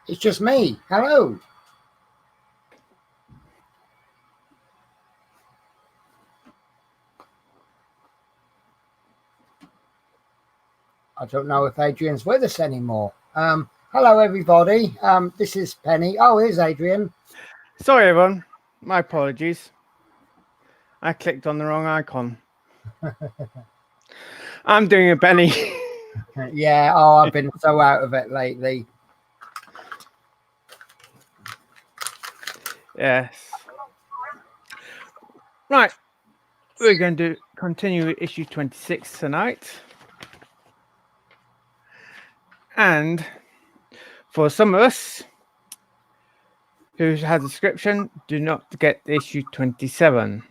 It's just me. Hello. I don't know if Adrian's with us anymore. Hello, everybody. This is Penny. Oh, here's Adrian. Sorry, everyone. My apologies. I clicked on the wrong icon. I'm doing a Penny. Yeah. Oh, I've been so out of it lately. Yes. Right. We're going to continue with issue 26 tonight. And for some of us who had a subscription, do not forget issue 27.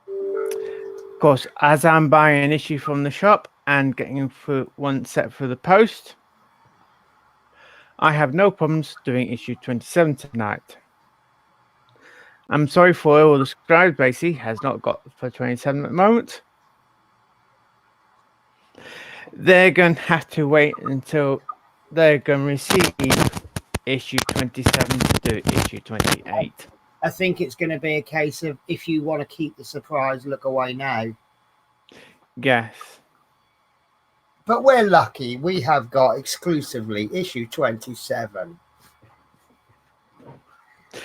Of course, as I'm buying an issue from the shop and getting through one set for the post, I have no problems doing issue 27 tonight. I'm sorry for all the subscribers, basically, has not got for 27 at the moment. They're going to have to wait until they're going to receive issue 27 to do issue 28. I think it's going to be a case of if you want to keep the surprise, look away now. Yes. But we're lucky. We have got exclusively issue 27.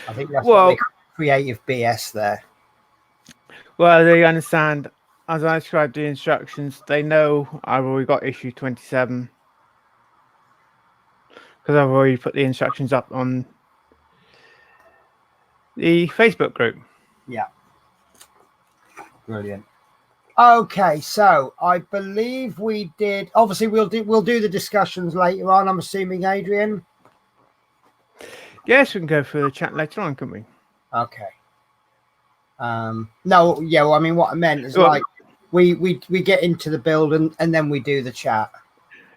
I think that's what they call creative BS there. Well, they understand. As I described the instructions, they know I've already got issue 27. Because I've already put the instructions up on the Facebook group. Yeah. Brilliant. Okay, so I believe we did. Obviously, we'll do the discussions later on. I'm assuming, Adrian. Yes, we can go through the chat later on, can't we? Okay. No, yeah. Well, I mean, what I meant is like we get into the build and then we do the chat.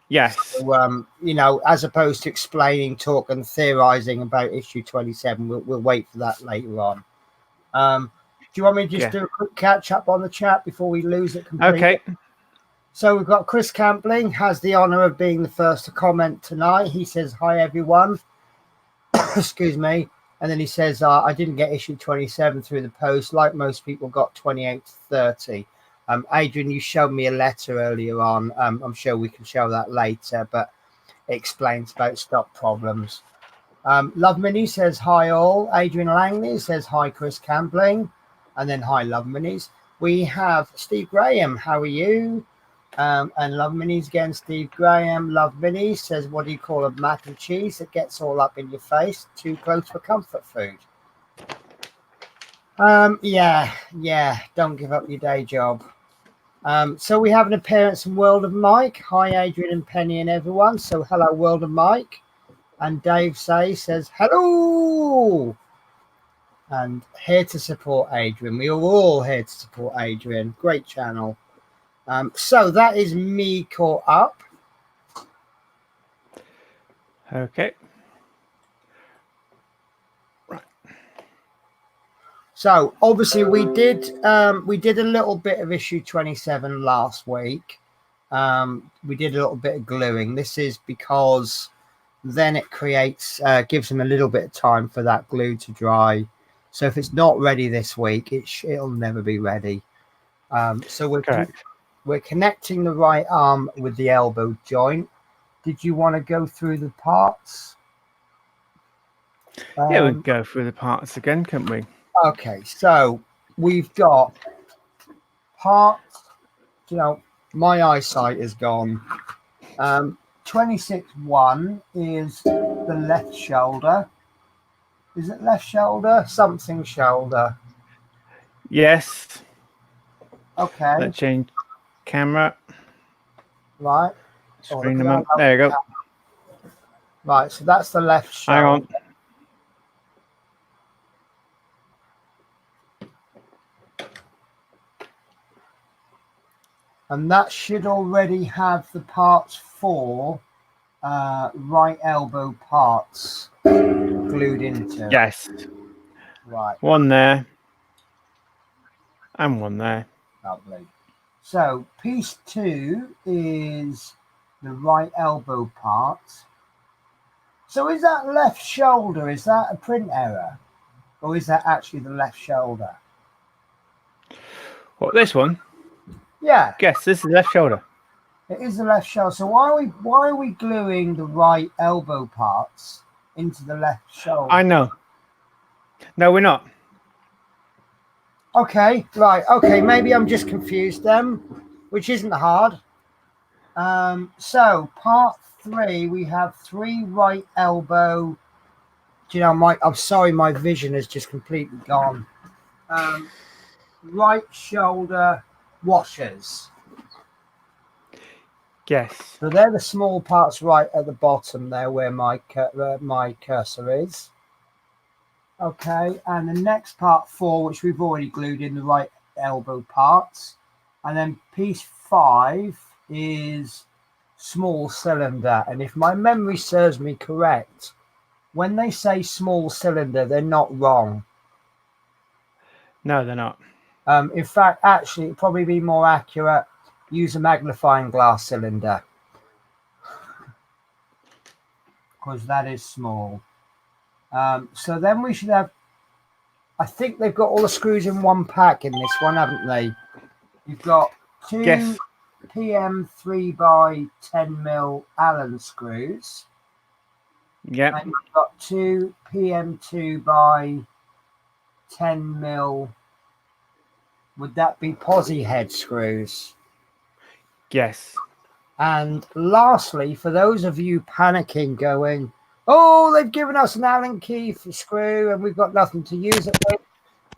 Yes. So, you know, as opposed to explaining, talk, and theorizing about issue 27, we'll wait for that later on. Do you want me to just do a quick catch up on the chat before we lose it completely? Okay. So we've got Chris Campling has the honor of being the first to comment tonight. He says, "Hi everyone." Excuse me. And then he says, "I didn't get issue 27 through the post. Like most people, got 28 to 30." Adrian, you showed me a letter earlier on. I'm sure we can show that later, but it explains about stock problems. Love Mini says, "Hi all." Adrian Langley says, "Hi Chris Campling." And then, "Hi Love Minis." We have Steve Graham. How are you? And Love Minis again, Steve Graham. Love Minis says, "What do you call a mac and cheese that gets all up in your face? Too close for comfort food." Yeah. Don't give up your day job. So we have an appearance from World of Mike. Hi, Adrian and Penny and everyone. So hello, World of Mike. And Dave says, "Hello." And here to support Adrian. We are all here to support Adrian. Great channel. So that is me caught up. Okay. Right. So obviously we did a little bit of issue 27 last week. We did a little bit of gluing. This is because then it creates gives them a little bit of time for that glue to dry. So if it's not ready this week, it'll never be ready. So we're connecting the right arm with the elbow joint. Did you want to go through the parts? Yeah, we can go through the parts again, can't we? Okay, so we've got parts. You know, my eyesight is gone. 26-1 is the left shoulder. Is it left shoulder? Something shoulder. Yes. Okay. Let's change camera. Right. Screen them up. There you go. Right, so that's the left shoulder. Hang on. And that should already have the parts for right elbow parts glued into. Yes. Right. One there. And one there. Lovely. So piece 2 is the right elbow part. So is that left shoulder? Is that a print error? Or is that actually the left shoulder? What, this one? Yeah. Yes, this is left shoulder. It is the left shoulder. So why are we gluing the right elbow parts into the left shoulder? I know. No, we're not. Okay, right. Okay, maybe I'm just confused then, which isn't hard. So part 3, we have 3 right elbow. Do you know, I'm sorry, my vision has just completely gone. Right shoulder washers. Yes. So they're the small parts right at the bottom there where my cursor is. Okay, and the next part 4, which we've already glued in the right elbow parts. And then piece 5 is small cylinder. And if my memory serves me correct, when they say small cylinder, they're not wrong. No, they're not. In fact, actually, it'd probably be more accurate, use a magnifying glass cylinder, because that is small. So then we should have, I think they've got all the screws in one pack in this one, haven't they? You've got 2 Yes. PM 3x10mm Allen screws. Yep. And you've got 2 PM 2x10mm. Would that be posi head screws? Yes. And lastly, for those of you panicking, going, oh, they've given us an Allen key for screw and we've got nothing to use it with.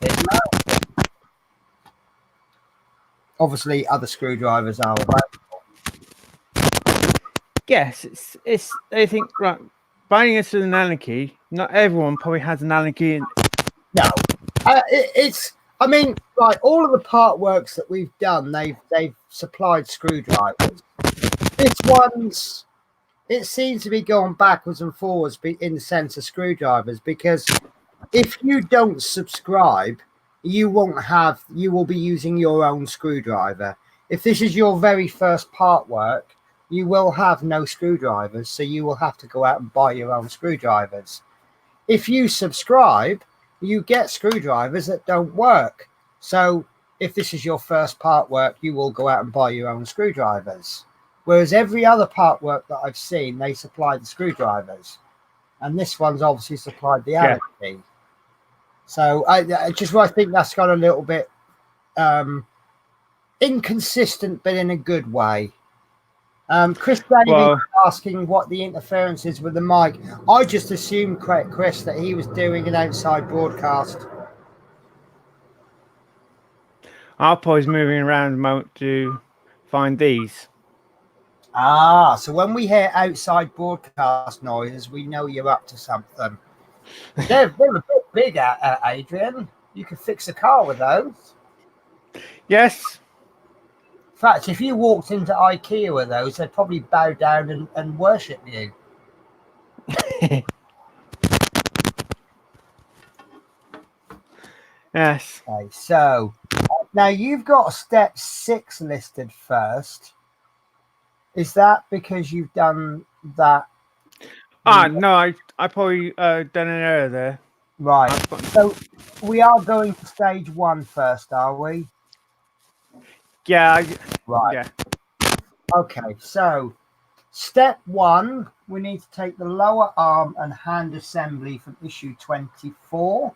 It's mounted. Obviously, other screwdrivers are available. Yes, it's. I think right. Buying this with an Allen key. Not everyone probably has an Allen key. No, it's. I mean, like all of the part works that we've done, they've supplied screwdrivers. This one's. It seems to be going backwards and forwards in the sense of screwdrivers, because if you don't subscribe, you will be using your own screwdriver. If this is your very first part work, you will have no screwdrivers, so you will have to go out and buy your own screwdrivers. If you subscribe, you get screwdrivers that don't work. So if this is your first part work, you will go out and buy your own screwdrivers. Whereas every other part work that I've seen, they supply the screwdrivers. And this one's obviously supplied the Allen key. So I think that's got a little bit inconsistent, but in a good way. Chris Davies asking what the interference is with the mic. I just assumed, Chris, that he was doing an outside broadcast. Our boy's moving around a moment to find these. So when we hear outside broadcast noises, we know you're up to something. They're a bit big, Adrian. You could fix a car with those. Yes. In fact, if you walked into IKEA with those, they'd probably bow down and worship you. Yes. Okay, so now you've got step 6 listed first. Is that because you've done that? No, I probably done an error there. Right. So we are going to stage 1 first, are we? Yeah. Right. Yeah. Okay, so step 1, we need to take the lower arm and hand assembly from issue 24,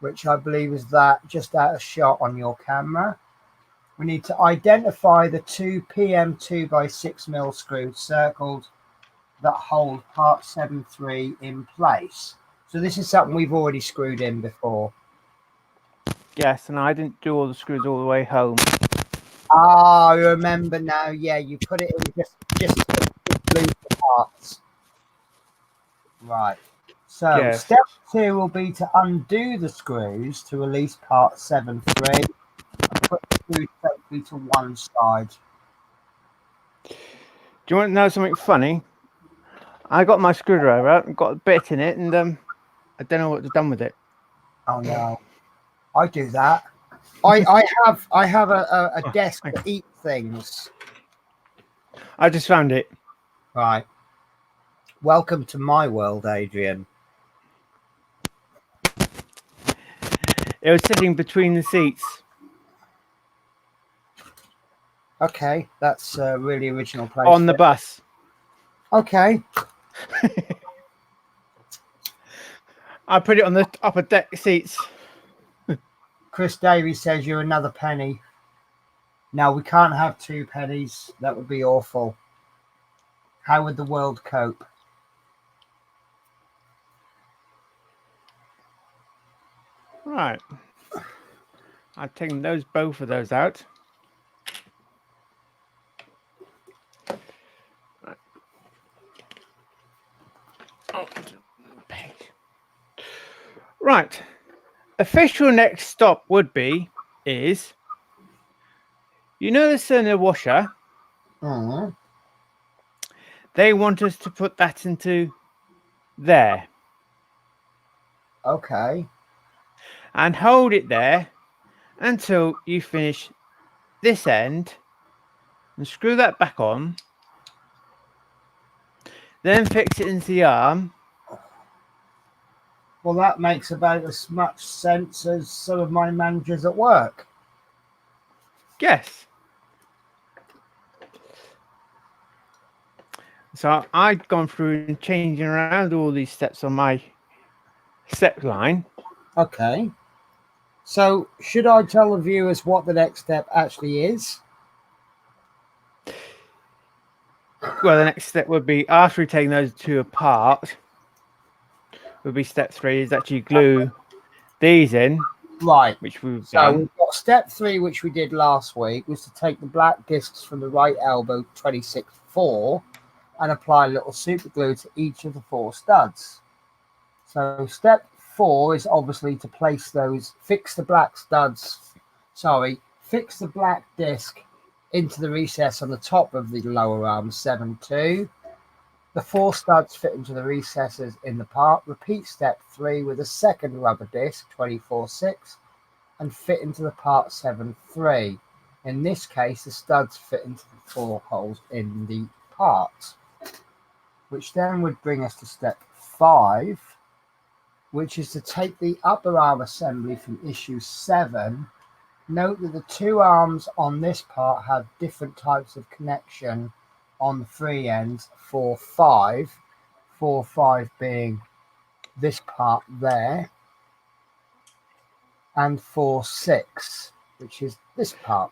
which I believe is that just out of shot on your camera. We need to identify the 2 PM 2x6mm screws circled that hold part 7.3 in place. So this is something we've already screwed in before. Yes, and I didn't do all the screws all the way home. I remember now. Yeah, you put it in just glue the parts. Right. So yes. Step 2 will be to undo the screws to release part 7.3 and put the screws safely to one side. Do you want to know something funny? I got my screwdriver out and got a bit in it, and I don't know what to done with it. Oh no, I do that. I have a desk that eats things. I just found it. Right. Welcome to my world, Adrian. It was sitting between the seats. Okay, that's a really original place. On the bus. Okay. I put it on the upper deck seats. Chris Davies says you're another penny. No, we can't have 2 pennies. That would be awful. How would the world cope? Right. I've taken both of those out. Right. Oh, page. Right. Official next stop would be the cylinder washer. They want us to put that into there. Okay. And hold it there until you finish this end and screw that back on. Then fix it into the arm. Well, that makes about as much sense as some of my managers at work. Yes. So I'd gone through and changing around all these steps on my step line. Okay. So should I tell the viewers what the next step actually is? Well, the next step would be, after we take those 2 apart, would be step 3 is actually glue these in. Right. Which we've so done. We've got step 3, which we did last week, was to take the black discs from the right elbow 26-4 and apply a little super glue to each of the 4 studs. So step 4 is obviously to place those, fix the black disc into the recess on the top of the lower arm 7-2. The 4 studs fit into the recesses in the part. Repeat step 3 with a second rubber disc 24-6 and fit into the part 7-3. In this case, the studs fit into the 4 holes in the part, which then would bring us to step 5, which is to take the upper arm assembly from issue 7. Note that the 2 arms on this part have different types of connection on the free ends. 4-5 being this part there, and 4-6, which is this part.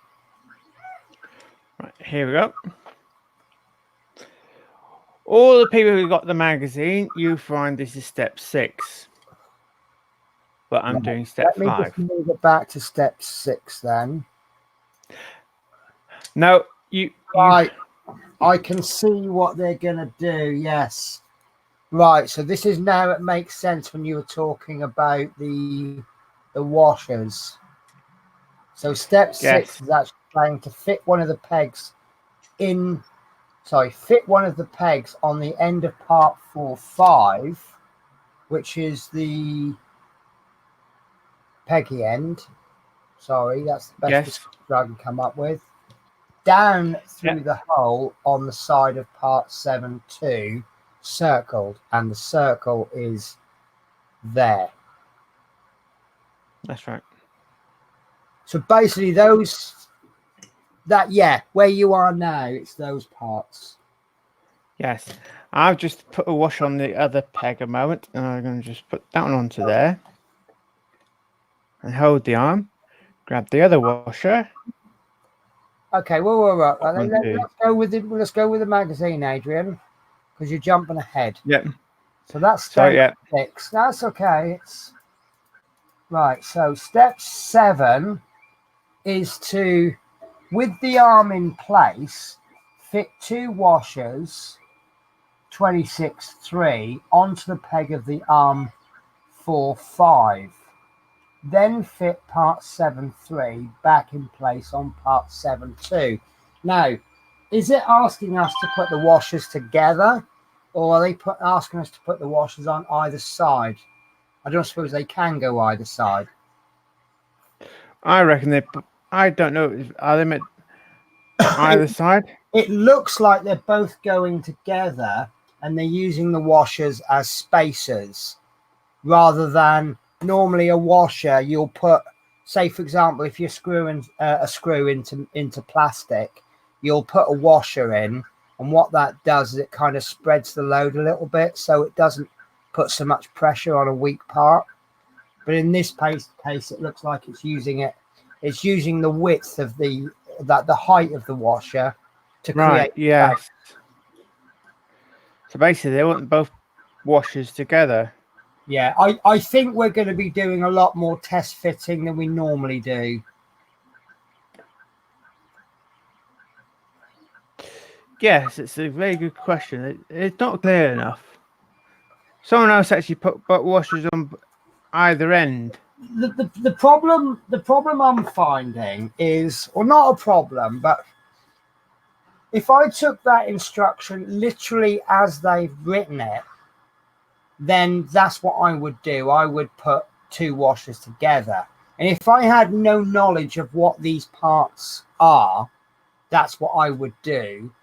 Right, here we go. All the people who got the magazine, you find this is step 6. But I'm doing step 5. Let me just move it back to step 6 then. No, Right. I can see what they're going to do, yes. Right, so this is now, it makes sense when you were talking about the washers. So step 6 is actually trying to fit one of the pegs on the end of part 4-5, which is the peggy end. Sorry, that's the best description I can come up with. Down through the hole on the side of part 7-2, circled, and the circle is there. That's right. So basically where you are now, it's those parts. Yes. I've just put a wash on the other peg a moment, and I'm going to just put that one onto there and hold the arm, grab the other washer. Okay, well, let's go with the magazine, Adrian, because you're jumping ahead. Yep. So that's step 6. That's okay. It's right. So step 7 is to, with the arm in place, fit 2 washers 26-3 onto the peg of the arm 4-5. Then fit part 7-3 back in place on part 7-2. Now, is it asking us to put the washers together, or are they asking us to put the washers on either side? I don't suppose they can go either side. I reckon I don't know. Are they meant either side? It looks like they're both going together, and they're using the washers as spacers rather than normally a washer. You'll put, say for example, if you're screwing a screw into plastic, you'll put a washer in, and what that does is it kind of spreads the load a little bit so it doesn't put so much pressure on a weak part. But in this case it looks like it's using the width of the height of the washer to Right, create yes. space. So basically, they want both washers together. Yeah, I think we're going to be doing a lot more test fitting than we normally do. Yes, it's a very good question. It's not clear enough. Someone else actually put both washers on either end. The problem I'm finding is, or not a problem, but if I took that instruction literally as they've written it, then that's what I would do. I would put two washers together. And if I had no knowledge of what these parts are, that's what I would do.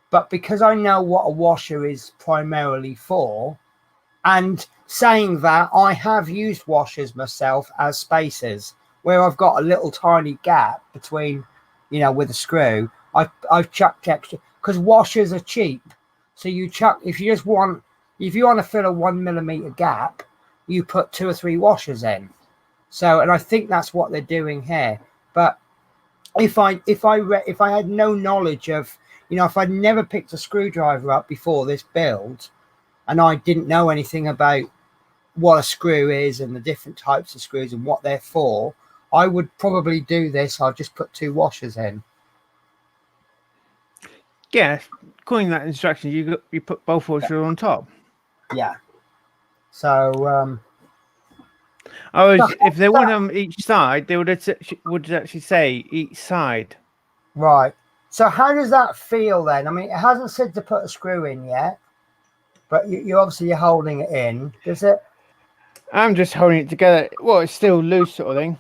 But because I know what a washer is primarily for, and saying that, I have used washers myself as spacers where I've got a little tiny gap between, with a screw. I've chucked extra because washers are cheap. So you chuck, if you want to fill a 1 millimeter gap, you put 2 or 3 washers in. So, and I think that's what they're doing here. But if I had no knowledge of, if I'd never picked a screwdriver up before this build, and I didn't know anything about what a screw is and the different types of screws and what they're for, I would probably do this. I'll just put 2 washers in. Yeah, according to that instruction, you put both washers on top. Yeah. So if they want them each side, they would actually say each side. Right. So how does that feel then? I mean, it hasn't said to put a screw in yet, but you obviously you're holding it in. Does it? I'm just holding it together. Well, it's still loose, sort of thing.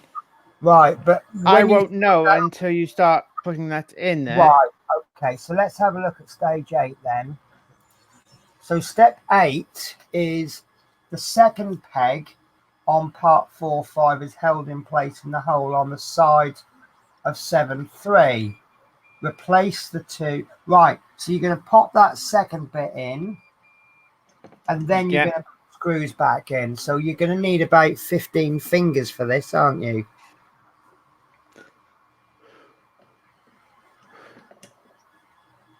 Right, but I won't know until you start putting that in there. Right. Okay. So let's have a look at stage 8 then. So step 8 is the second peg on part 4-5 is held in place in the hole on the side of 7-3. Replace the 2. Right. So you're going to pop that second bit in, and then you're going to put screws back in. So you're going to need about 15 fingers for this, aren't you?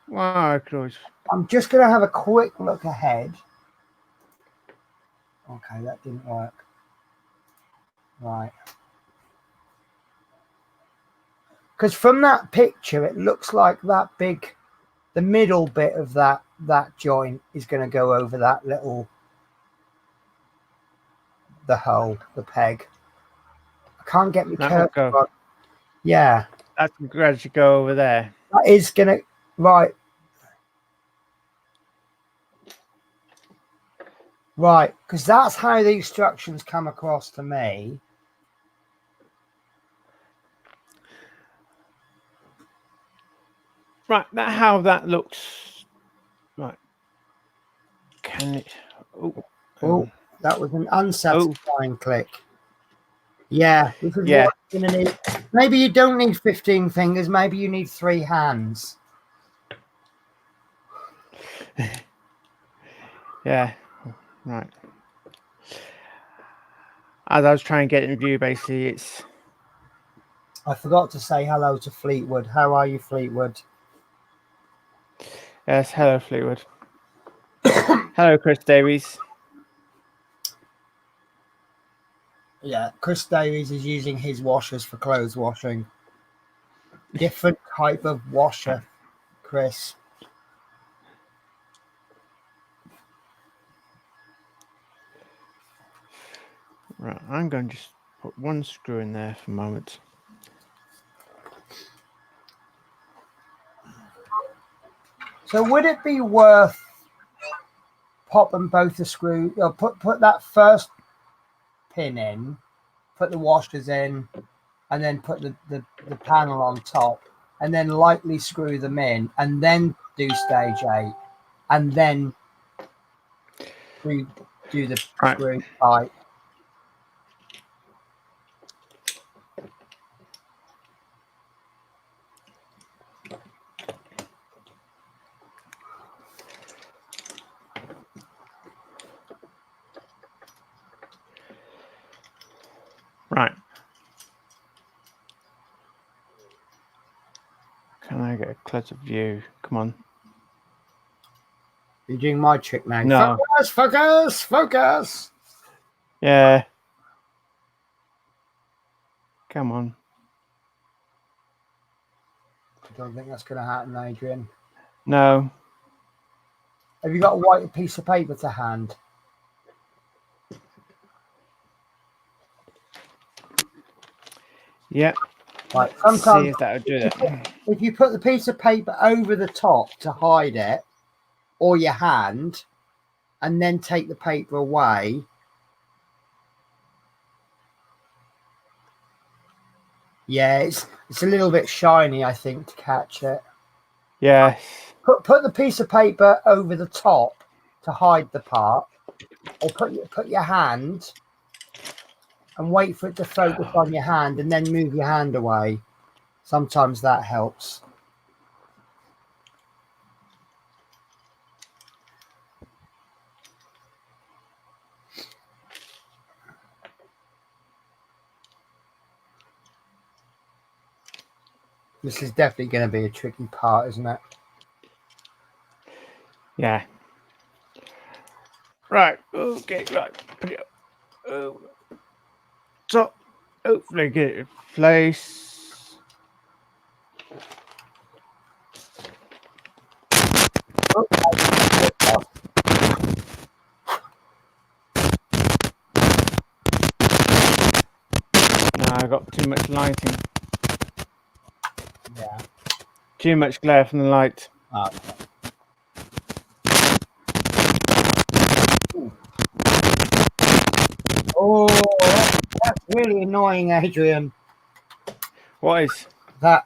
Wow, I'm just going to have a quick look ahead. Okay, that didn't work. Right. Because from that picture, it looks like that the middle bit of that joint is going to go over that the hole, the peg. I can't get my cursor on. Yeah. That's going to go over there. That is going to, right. Right, because that's how the instructions come across to me. Right, how that looks. Right. Can it? Oh, that was an unsatisfying click. Yeah, this is what you're going to need. Maybe you don't need 15 fingers. Maybe you need 3 hands. Yeah, right. As I was trying to get in view, basically, it's... I forgot to say hello to Fleetwood. How are you, Fleetwood? Yes, hello, Fleetwood. Hello, Chris Davies. Yeah, Chris Davies is using his washers for clothes washing. Different type of washer, Chris. Right, I'm going to just put 1 screw in there for a moment. So would it be worth popping both the screws, or put that first pin in, put the washers in, and then put the panel on top, and then lightly screw them in, and then do stage 8, and then do the Right. screw tight. Right. Can I get a closer view? Come on. You're doing my trick now. No. Focus, focus, focus. Yeah. Come on. I don't think that's going to happen, Adrian. No. Have you got a white piece of paper to hand? Yep. Right. Let's see Sometimes if that would do that. if you put the piece of paper over the top to hide it, or your hand, and then take the paper away, yeah, it's a little bit shiny, I think, to catch it. Yes. Put the piece of paper over the top to hide the part, or put your hand and wait for it to focus on your hand, and then move your hand away. Sometimes that helps. This is definitely going to be a tricky part, isn't it? Yeah. Right. Okay. Right. Put it up. Oh. So, hopefully get it in place. Oh, No, I got too much lighting. yeah. Too much glare from the light. Okay. Oh, that's really annoying, Adrian. What is? That.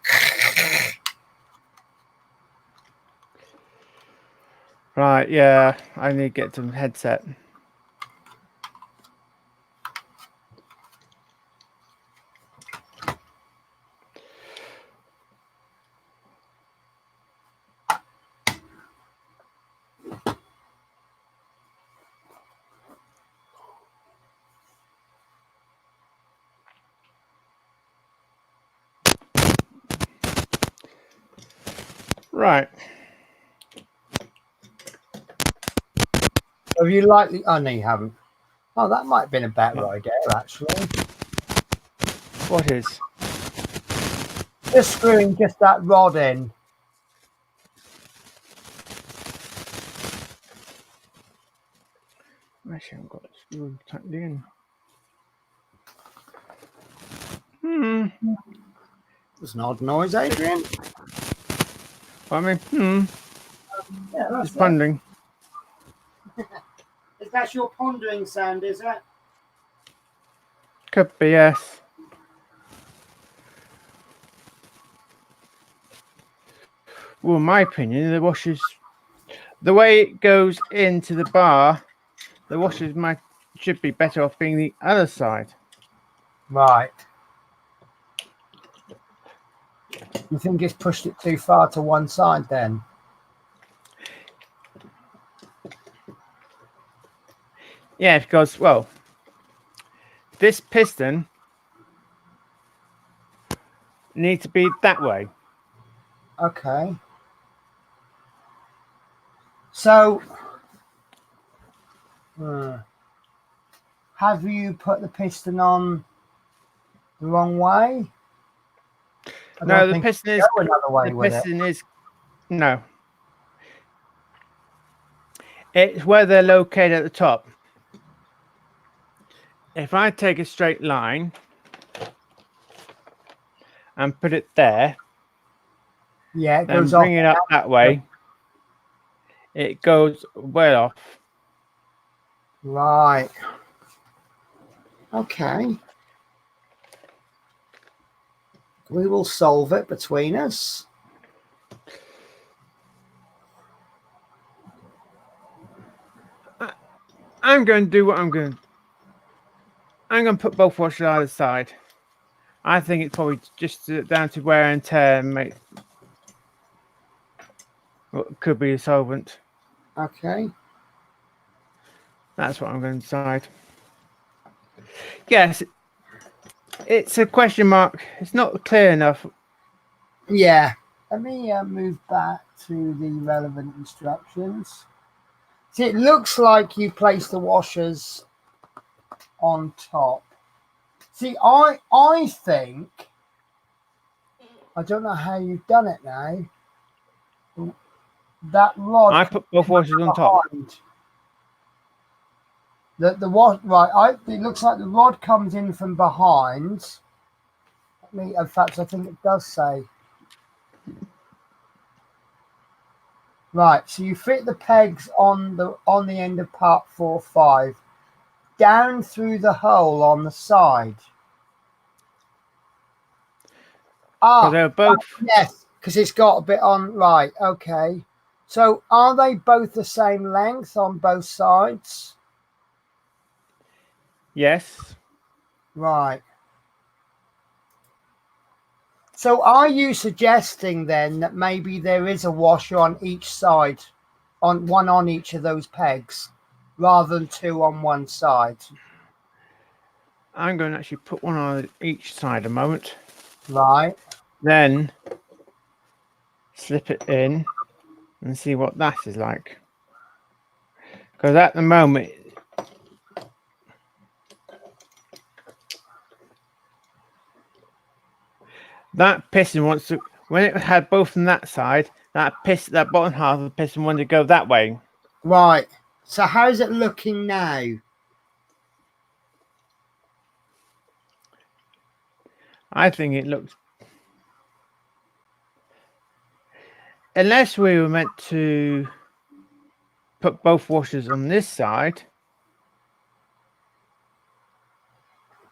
Right. Yeah. I need to get some headset. Right. Have you likely? Oh no, you haven't. Oh, that might have been a better idea, actually. What is? Just screwing just that rod in. Actually, I've got the screw tucked in. It's an odd noise, Adrian. I mean, Yeah, that's just pondering. Is that your pondering sound, is it? Could be, yes. Well, in my opinion, the washers, the way it goes into the bar, the washers should be better off being the other side. Right. You think it's pushed it too far to one side then? Yeah, because, well, this piston needs to be that way. Okay. So, have you put the piston on the wrong way? No, the piston is. Go another way The with piston is. No. It's where they're located at the top. If I take a straight line and put it there, yeah, it then goes bring off. it up that way, it goes well off. Right. Okay. We will solve it between us. I'm going to do what I'm going to put both washers either side. I think it's probably just down to wear and tear, mate. What could be a solvent. Okay. That's what I'm going to decide. Yes, it's a question mark. It's not clear enough. Yeah. Let me move back to the relevant instructions. See, it looks like you place the washers on top. See, I think, I don't know how you've done it now. That rod. I put both washers on top. Right. It looks like the rod comes in from behind. In fact, I think it does say. Right. So you fit the pegs on the end of part 4/5 down through the hole on the side. They're both. Yes, because it's got a bit on. Right. Okay. So are they both the same length on both sides? Yes. Right. So are you suggesting then that maybe there is a washer on each side, on one on each of those pegs, rather than two on one side? I'm going to actually put one on each side a moment. Right. Then slip it in and see what that is like. Because at the moment, that piston wants to, when it had both on that side, that bottom half of the piston wanted to go that way. Right. So how's it looking now? I think it looks, unless we were meant to put both washers on this side.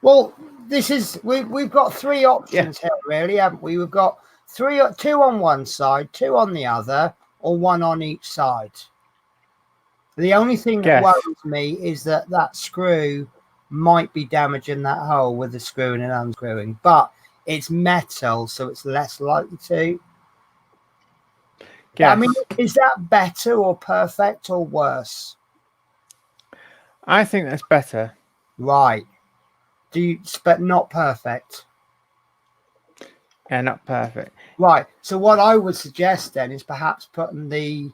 Well, this is we've got three options here, really, haven't we? We've got two on one side, two on the other, or one on each side. The only thing that worries me is that screw might be damaging that hole with the screwing and unscrewing, but it's metal, so it's less likely to. Yes. I mean, is that better or perfect or worse? I think that's better. Right. But not perfect. Yeah, not perfect. Right. So what I would suggest then is perhaps putting the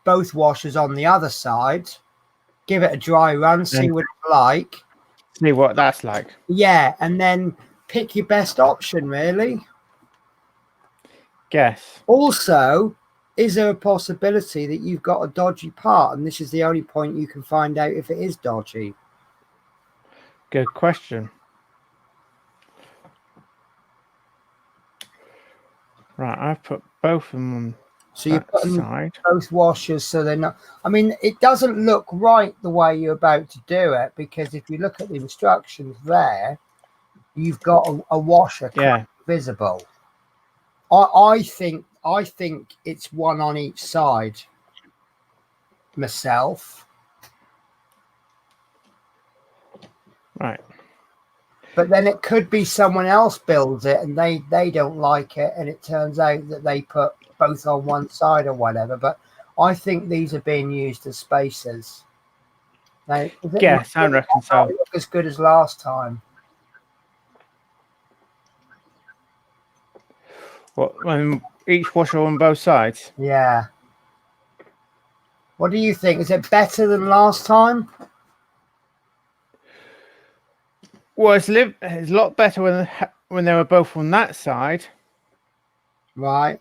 both washers on the other side, give it a dry run, see what it's like. See what that's like. Yeah, and then pick your best option, really. Yes. Also, is there a possibility that you've got a dodgy part, and this is the only point you can find out if it is dodgy? Good question. Right, I've put both of them on. So you're putting both washers, so they're not. I mean, it doesn't look right the way you're about to do it, because if you look at the instructions there, you've got a washer visible. I think it's one on each side. Myself. Right. But then it could be someone else builds it and they don't like it, and it turns out that they put both on one side or whatever. But I think these are being used as spacers. Now, yes, I reckon so. Look as good as last time. What, when each washer on both sides? Yeah. What do you think? Is it better than last time? Well, it's a lot better when they were both on that side. Right.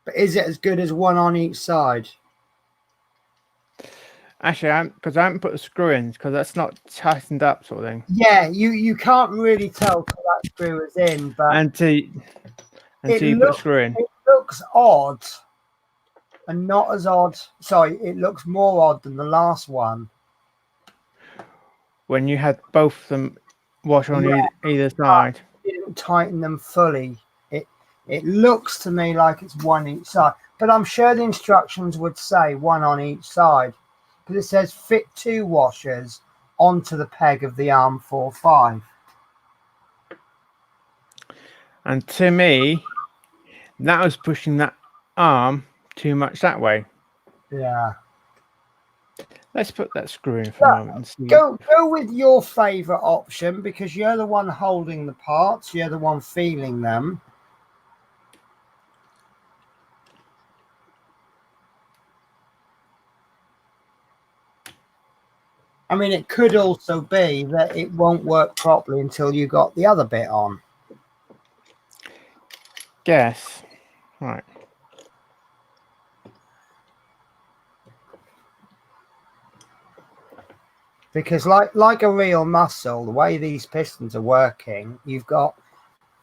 But is it as good as one on each side? Actually, because I haven't put the screw in, because that's not tightened up, sort of thing. Yeah, you can't really tell till that screw is in, but until you put the screw in. It looks odd, and not as odd. Sorry, it looks more odd than the last one. When you had both of them wash on either side. You didn't tighten them fully. It looks to me like it's one each side, but I'm sure the instructions would say one on each side. Because it says fit 2 washers onto the peg of the arm 4.5. And to me, that was pushing that arm too much that way. Yeah. Let's put that screw in for a moment and see. Go with your favourite option, because you're the one holding the parts. You're the one feeling them. I mean, it could also be that it won't work properly until you got the other bit on. Guess. Right. Because like a real muscle, the way these pistons are working, you've got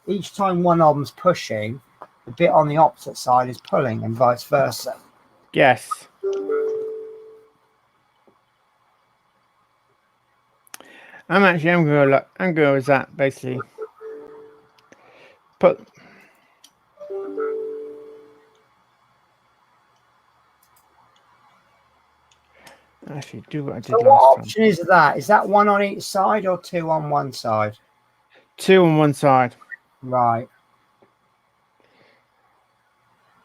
each time one of them's pushing, the bit on the opposite side is pulling, and vice versa. Yes. I'm going to go with that basically. Put. Actually, do what I did So what last time. option is that? Is that 1 on each side or 2 on one side? 2 on one side. Right.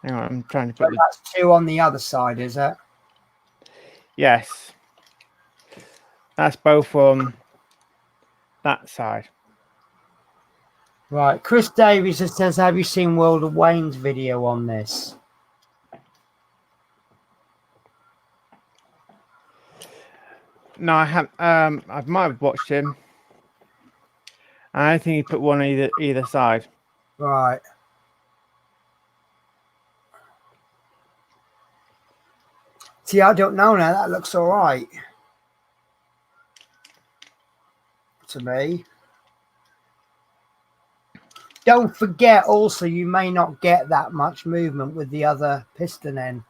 Hang on, I'm trying to put. That's 2 on the other side, is it? Yes. That's both on that side. Right. Chris Davies says, "Have you seen World of Wayne's video on this?" No, I have. I might have watched him. I think he put one on either side. Right. See, I don't know now. That looks all right to me. Don't forget, also, you may not get that much movement with the other piston end.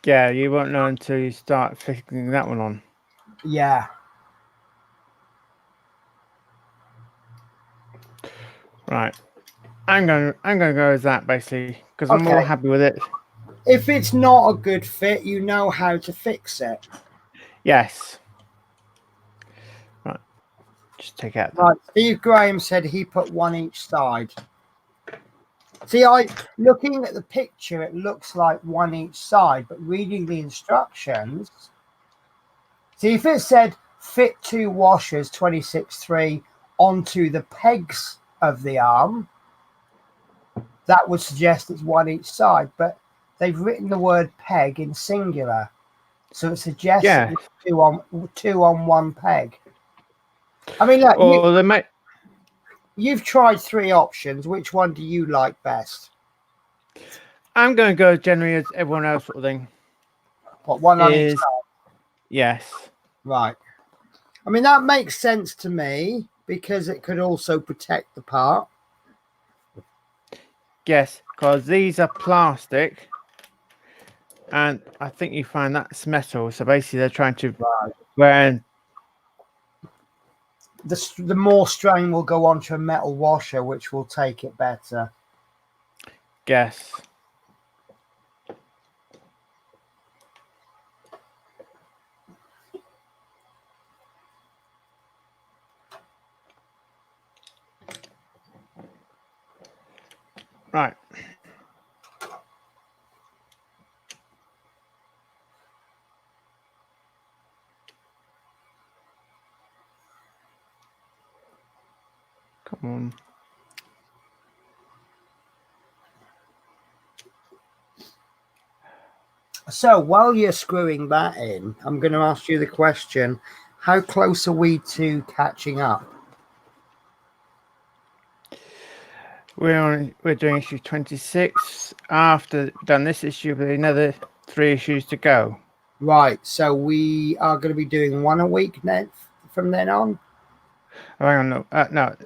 Yeah, you won't know until you start fixing that one on. Yeah. Right. I'm gonna go with that basically because I'm more happy with it. If it's not a good fit, you know how to fix it. Yes. Right. Just take out. Right. Steve Graham said he put 1 each side. See, looking at the picture, it looks like 1 each side, but reading the instructions, see, if it said fit 2 washers 26.3 onto the pegs of the arm, that would suggest it's 1 each side, but they've written the word peg in singular, so it suggests it's 2 on one peg. I mean, look, you've tried 3 options. Which one do you like best? I'm going to go generally as everyone else sort of thing. What, 1 on each side? Yes. Right. I mean, that makes sense to me because it could also protect the part. Yes, because these are plastic, and I think you find that's metal. So basically, they're trying to the more strain will go onto a metal washer, which will take it better. Yes. Right. Come on. So while you're screwing that in, I'm going to ask you the question, how close are we to catching up? We're doing issue 26. After done this issue, with another 3 issues to go. Right, so we are going to be doing 1 a week from then on? Oh, hang on, no.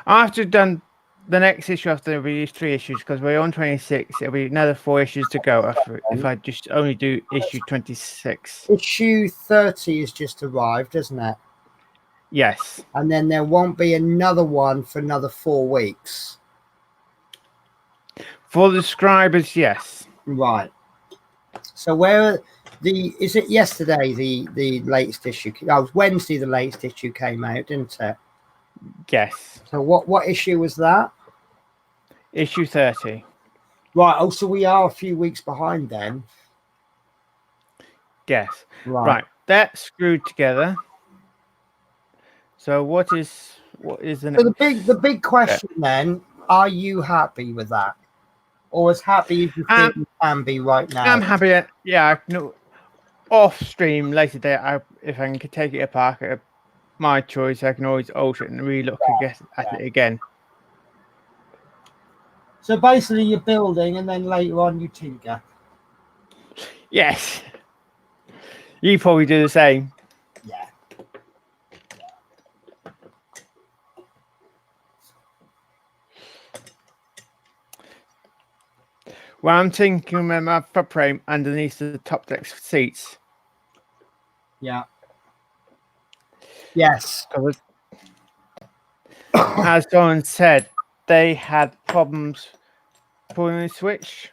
After done the next issue, after we use 3 issues, because we're on 26, it'll be another 4 issues to go if I just only do issue 26. Issue 30 has just arrived, isn't it? Yes. And then there won't be another one for another 4 weeks. For the scribers, yes. Right. So where is it yesterday the latest issue? Oh, it was Wednesday the latest issue came out, didn't it? Yes. So what issue was that? Issue 30. Right. Oh, so we are a few weeks behind then. Yes. Right. Right. That's screwed together. So what is the So next? the big question then, are you happy with that? Or as happy as you feel you can be right now? I'm happy. Yeah, I can off stream later day. If I can take it apart, my choice. I can always alter it and relook at it again. So basically you're building and then later on you tinker. Yes. You probably do the same. Yeah. Well, I'm thinking my prop frame underneath the top deck seats. Yeah. Yes. As someone said, they had problems pulling the switch.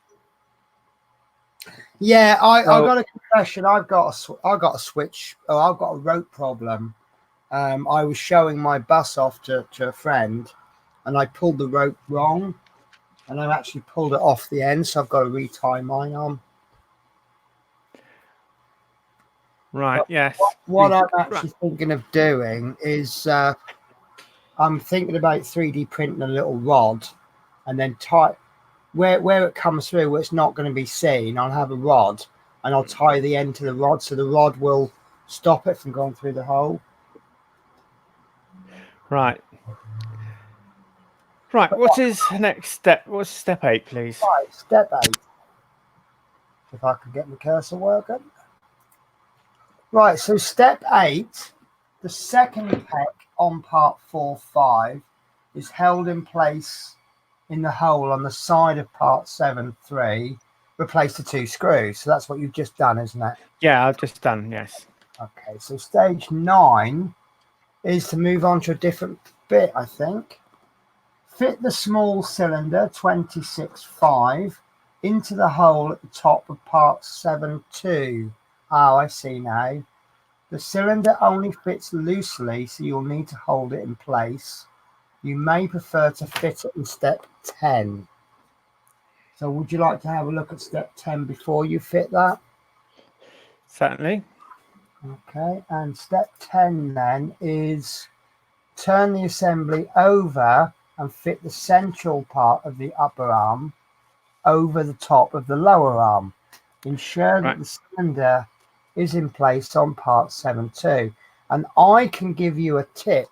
Yeah, I got a confession. I got a switch. Oh, I've got a rope problem. I was showing my bus off to a friend, and I pulled the rope wrong, and I've actually pulled it off the end, so I've got to retie mine on. Right. But yes. What I'm actually thinking of doing is I'm thinking about 3D printing a little rod, and then tie where it comes through, where it's not going to be seen. I'll have a rod, and I'll tie the end to the rod, so the rod will stop it from going through the hole. Right. Right. What is the next step? What's step 8, please? Right, step 8. If I could get my cursor working. Right, so step 8, the second peg on part 4-5 is held in place in the hole on the side of part 7-3. Replace the 2 screws. So that's what you've just done, isn't it? Yeah, I've just done. Yes. Okay, so stage 9 is to move on to a different bit, I think. Fit the small cylinder 26.5 into the hole at the top of part 7-2. Oh, I see now. The cylinder only fits loosely, so you'll need to hold it in place. You may prefer to fit it in step 10. So would you like to have a look at step 10 before you fit that? Certainly. Okay, and step 10 then is turn the assembly over and fit the central part of the upper arm over the top of the lower arm. Ensure that the cylinder is in place on part 7-2. And I can give you a tip.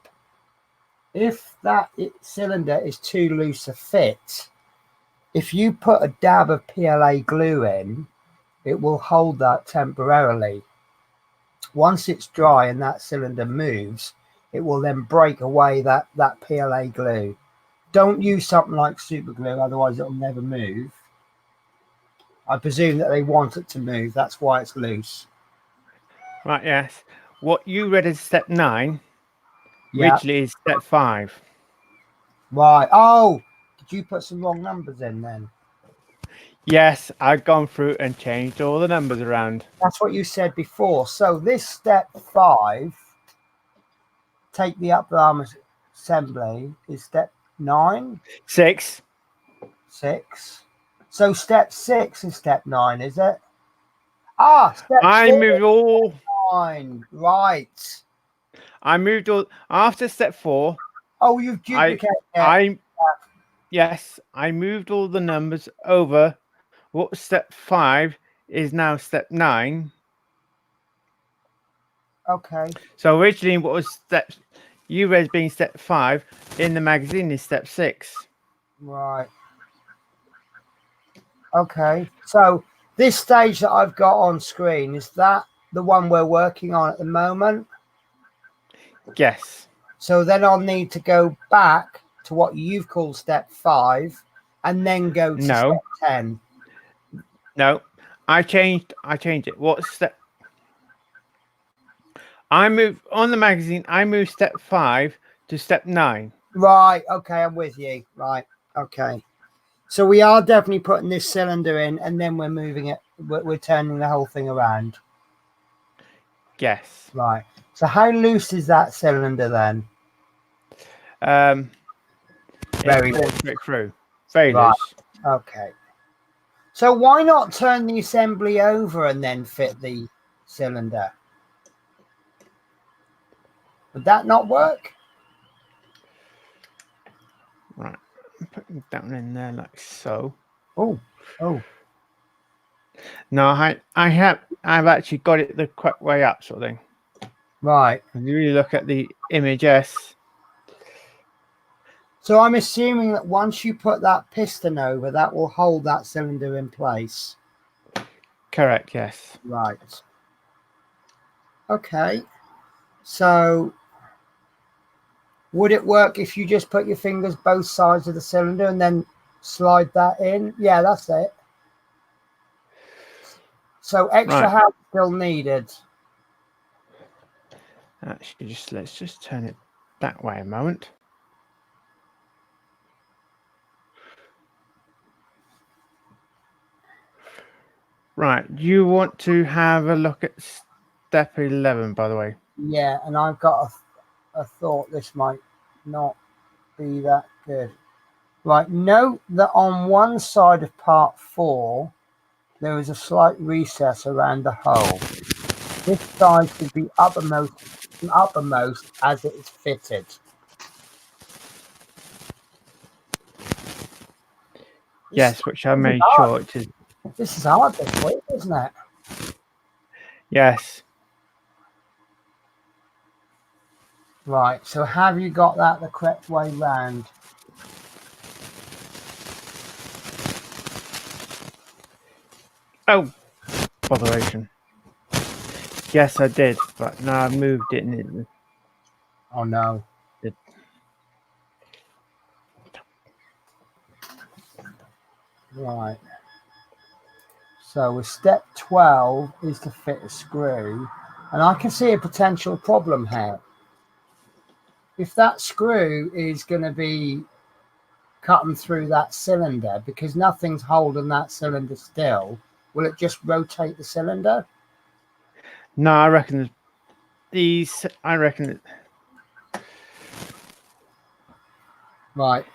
If that cylinder is too loose a fit, if you put a dab of PLA glue in, it will hold that temporarily. Once it's dry and that cylinder moves, it will then break away that PLA glue. Don't use something like super glue, otherwise it'll never move. I presume that they want it to move. That's why it's loose. Right. Yes. What you read as step 9 Yeah. originally is step 5. Right. Oh, did you put some wrong numbers in then? Yes, I've gone through and changed all the numbers around. That's what you said before. So this step 5, take the upper arm assembly, is step 9? 6. 6. So step 6 is step 9, is it? Ah, step I moved all. 9. Right. I moved all after step 4. Oh, you've duplicated. Yes, I moved all the numbers over. What step 5 is now step 9. Okay. So originally, what was step you read as being step 5 in the magazine is step 6. Right. Okay. So this stage that I've got on screen, is that the one we're working on at the moment? Yes. So then I'll need to go back to what you've called step 5 and then go to step 10. No, I changed it. What step? I moved on the magazine. I moved step 5 to step 9. Right. Okay. I'm with you. Right. Okay. So we are definitely putting this cylinder in and then we're moving it we're turning the whole thing around. Yes. Right. So how loose is that cylinder then? Very It falls loose. straight through. Very Right. loose. Okay. So why not turn the assembly over and then fit the cylinder? Would that not work? Right. I'm putting that one in there like so. Oh. No, I've actually got it the correct way up, sort of thing. Right. When you really look at the image S. So I'm assuming that once you put that piston over, that will hold that cylinder in place. Correct, yes. Right. Okay. So would it work if you just put your fingers both sides of the cylinder and then slide that in? Yeah, that's it. So extra Right. help still needed. Actually, let's just turn it that way a moment. Right. You want to have a look at step 11, by the way. Yeah, and I've got a thought this might not be that good. Right, note that on one side of part 4, there is a slight recess around the hole. This side should be uppermost as it is fitted. Yes, which I made sure it is. This is hard this week, isn't it? Yes. Right, so have you got that the correct way round? Oh, botheration. Yes, I did, but no, I moved it. Oh no. Right. So with step 12 is to fit a screw, and I can see a potential problem here. If that screw is going to be cutting through that cylinder because nothing's holding that cylinder still, will it just rotate the cylinder? No, I reckon these. I reckon Right.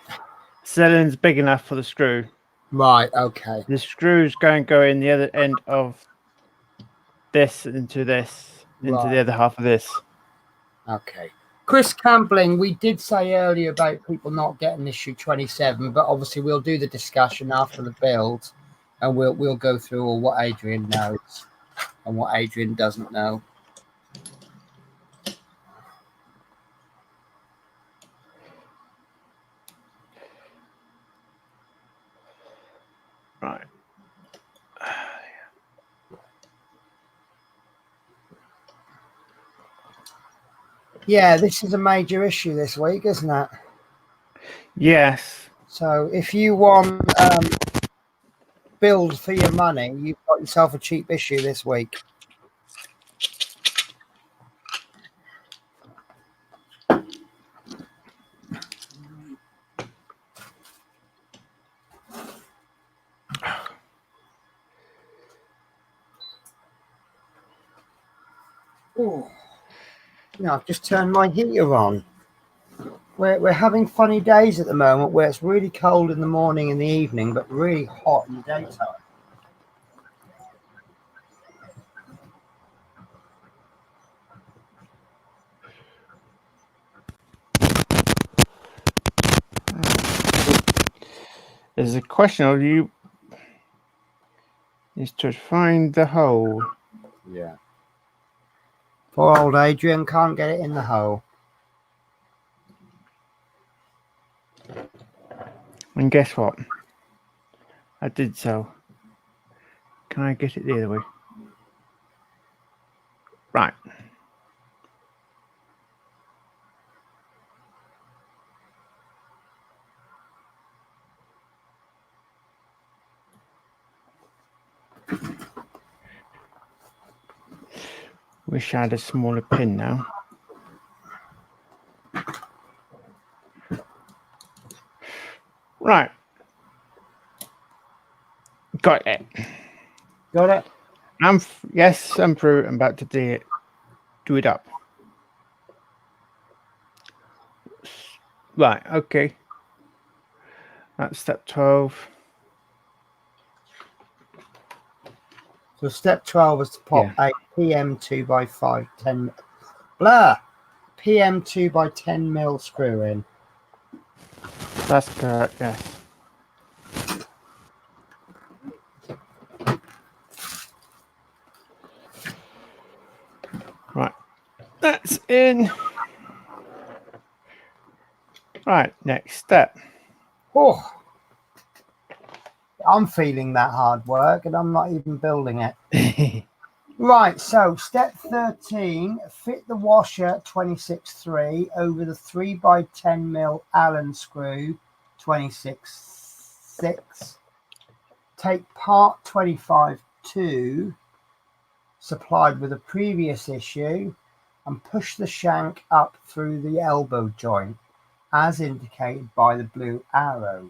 cylinder's big enough for the screw. Right. Okay. The screw's going to go in the other end of this into the other half of this. Okay. Chris Campbelling, we did say earlier about people not getting issue 27, but obviously we'll do the discussion after the build, and we'll go through all what Adrian knows and what Adrian doesn't know. Right. Yeah, this is a major issue this week, isn't it? Yes. So if you want build for your money, you've got yourself a cheap issue this week. Oh, I've just turned my heater on. We're having funny days at the moment where it's really cold in the morning and the evening, but really hot in the daytime. There's a question of you is to find the hole. Yeah. Poor old Adrian can't get it in the hole. And guess what? I did so. Can I get it the other way? Right. Wish I had a smaller pin now. Right. Got it. Got it? Yes, I'm through. I'm about to do it up. Right, okay. That's step 12. So step 12 was to pop a PM 2x5 10 PM 2x10 mil screw in. That's correct, yes. Right, that's in. Right, next step. Oh, I'm feeling that hard work and I'm not even building it. Right, so step 13, fit the washer 26.3 over the 3x10 mil Allen screw 26.6. Take part 25.2 supplied with a previous issue and push the shank up through the elbow joint as indicated by the blue arrow.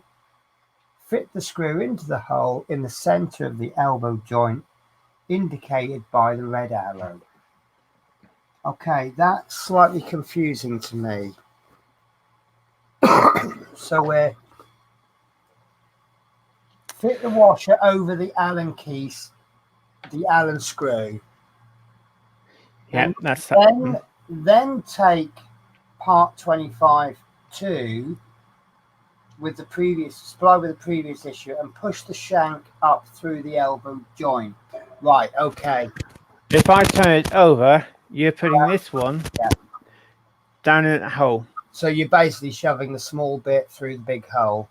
Fit the screw into the hole in the center of the elbow joint indicated by the red arrow. Okay, that's slightly confusing to me. So we're fit the washer over the Allen keys, the Allen screw. Yeah, And that's then take part 25.2 with the previous supply with the previous issue and push the shank up through the elbow joint. Right, okay. If I turn it over, you're putting this one down in that hole. So you're basically shoving the small bit through the big hole.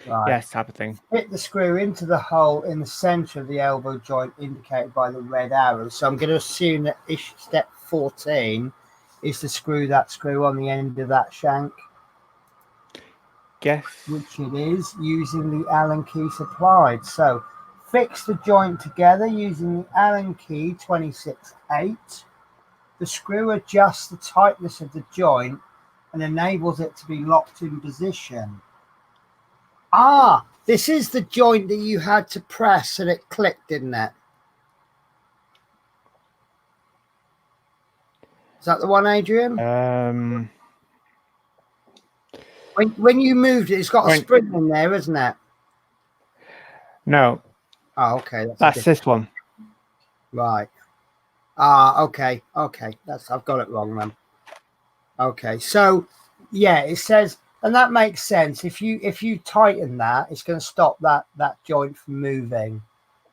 Right. Yes, type of thing. Fit the screw into the hole in the center of the elbow joint indicated by the red arrow. So I'm going to assume that step 14 is to screw that screw on the end of that shank. Yes. Which it is, using the Allen key supplied. So fix the joint together using the Allen key 26.8. The screw adjusts the tightness of the joint and enables it to be locked in position. Ah, this is the joint that you had to press and it clicked, didn't it? Is that the one, Adrian? When you moved it, it's got a spring in there, isn't it? No. Oh, okay. That's this one. Right. Ah, okay. Okay. I've got it wrong then. Okay. So yeah, it says, and that makes sense. If you tighten that, it's going to stop that joint from moving.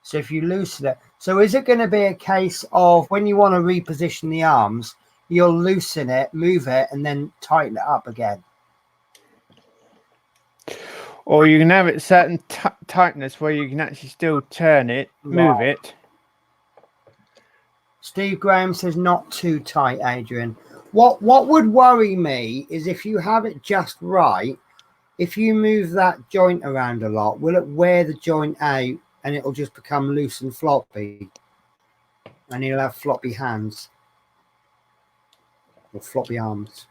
So if you loosen it, so is it going to be a case of when you want to reposition the arms, you'll loosen it, move it, and then tighten it up again? Or you can have it certain tightness where you can actually still turn it, move it. Steve Graham says not too tight, Adrian. What would worry me is if you have it just right, if you move that joint around a lot, will it wear the joint out and it'll just become loose and floppy? And you'll have floppy hands or floppy arms.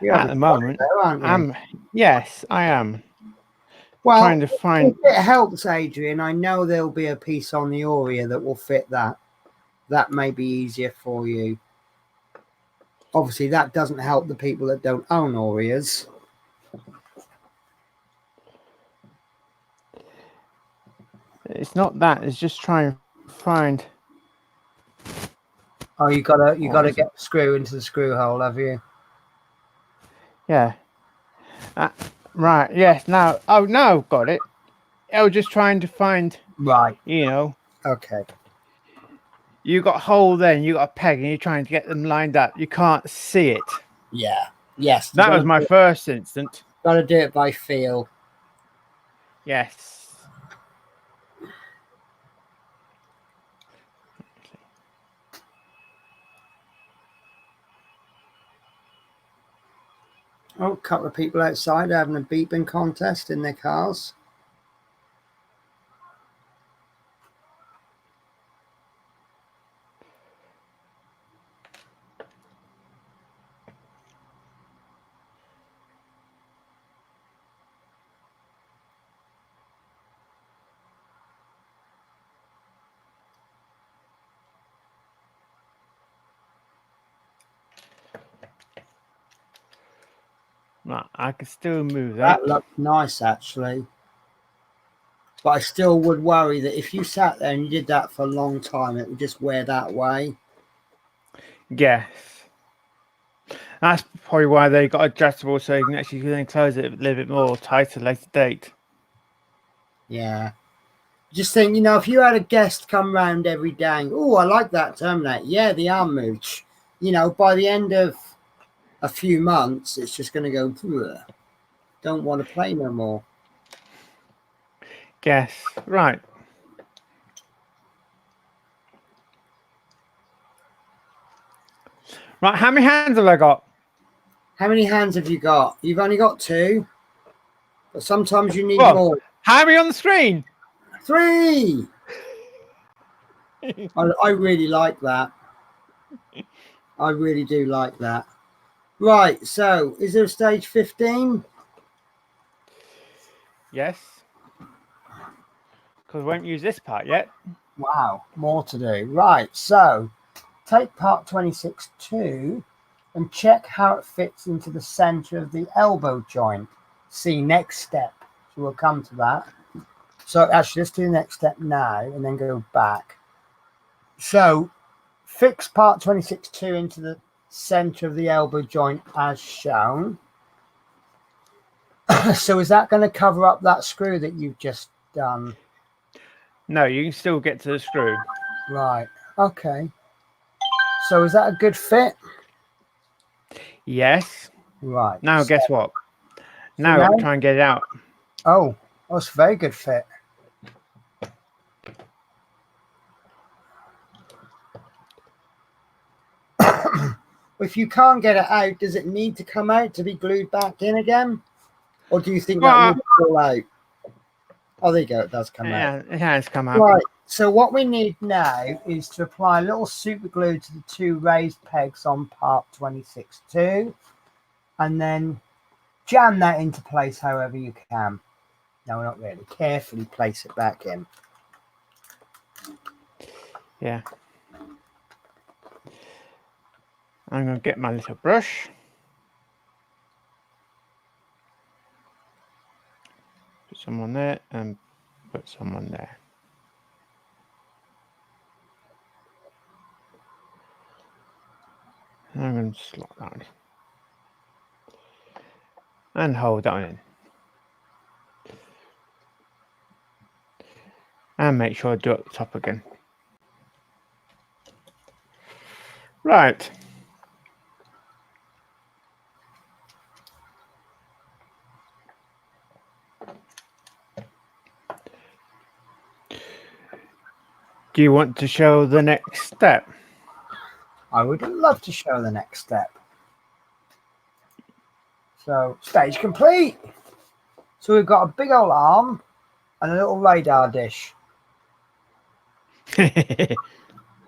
At the moment, yes, I am. Well, trying to find. If it helps, Adrian, I know there'll be a piece on the Aurea that will fit that. That may be easier for you. Obviously, that doesn't help the people that don't own Aureas. It's not that. It's just trying to find. Oh, you gotta get the screw into the screw hole, have you? Yeah. Right. Yes. Now. Oh no, got it. I was just trying to find. Right. You know. Okay. You got a hole there, and you got a peg, and you're trying to get them lined up. You can't see it. Yeah. Yes. That was my first instant. Got to do it by feel. Yes. Oh, a couple of people outside having a beeping contest in their cars. Right, I can still move that. That looks nice, actually. But I still would worry that if you sat there and you did that for a long time, it would just wear that way. Yes. That's probably why they got adjustable, so you can actually then close it a little bit more tighter later date. Yeah. Just think, you know, if you had a guest come round every day, oh, I like that Terminator. Yeah, the arm moves. You know, by the end of a few months, it's just going to go, ugh, don't want to play no more. Yes, right. Right, how many hands have I got? How many hands have you got? You've only got 2. But sometimes you need more. How many on the screen? 3! I really like that. I really do like that. Right, so is there a stage 15? Yes. Because we won't use this part yet. Wow, more to do. Right, so take part 26.2 and check how it fits into the center of the elbow joint. See next step. So we'll come to that. So actually, let's do the next step now and then go back. So fix part 26.2 into the center of the elbow joint as shown. So is that going to cover up that screw that you've just done? No, you can still get to the screw. Right. Okay. So is that a good fit? Yes. Right. Now, so, guess what? Now now we'll try and get it out. Oh, that's a very good fit. If you can't get it out, does it need to come out to be glued back in again? Or do you think that would fall out? Oh, there you go. It does come out. Yeah, it has come out. Right. So what we need now is to apply a little super glue to the 2 raised pegs on part 26.2 and then jam that into place however you can. No, not really. Carefully place it back in. Yeah. I'm going to get my little brush. Put some on there and put some on there. I'm going to slot that on. And hold that in. And make sure I do it at the top again. Right. Do you want to show the next step? I would love to show the next step. So, stage complete. So we've got a big old arm and a little radar dish. I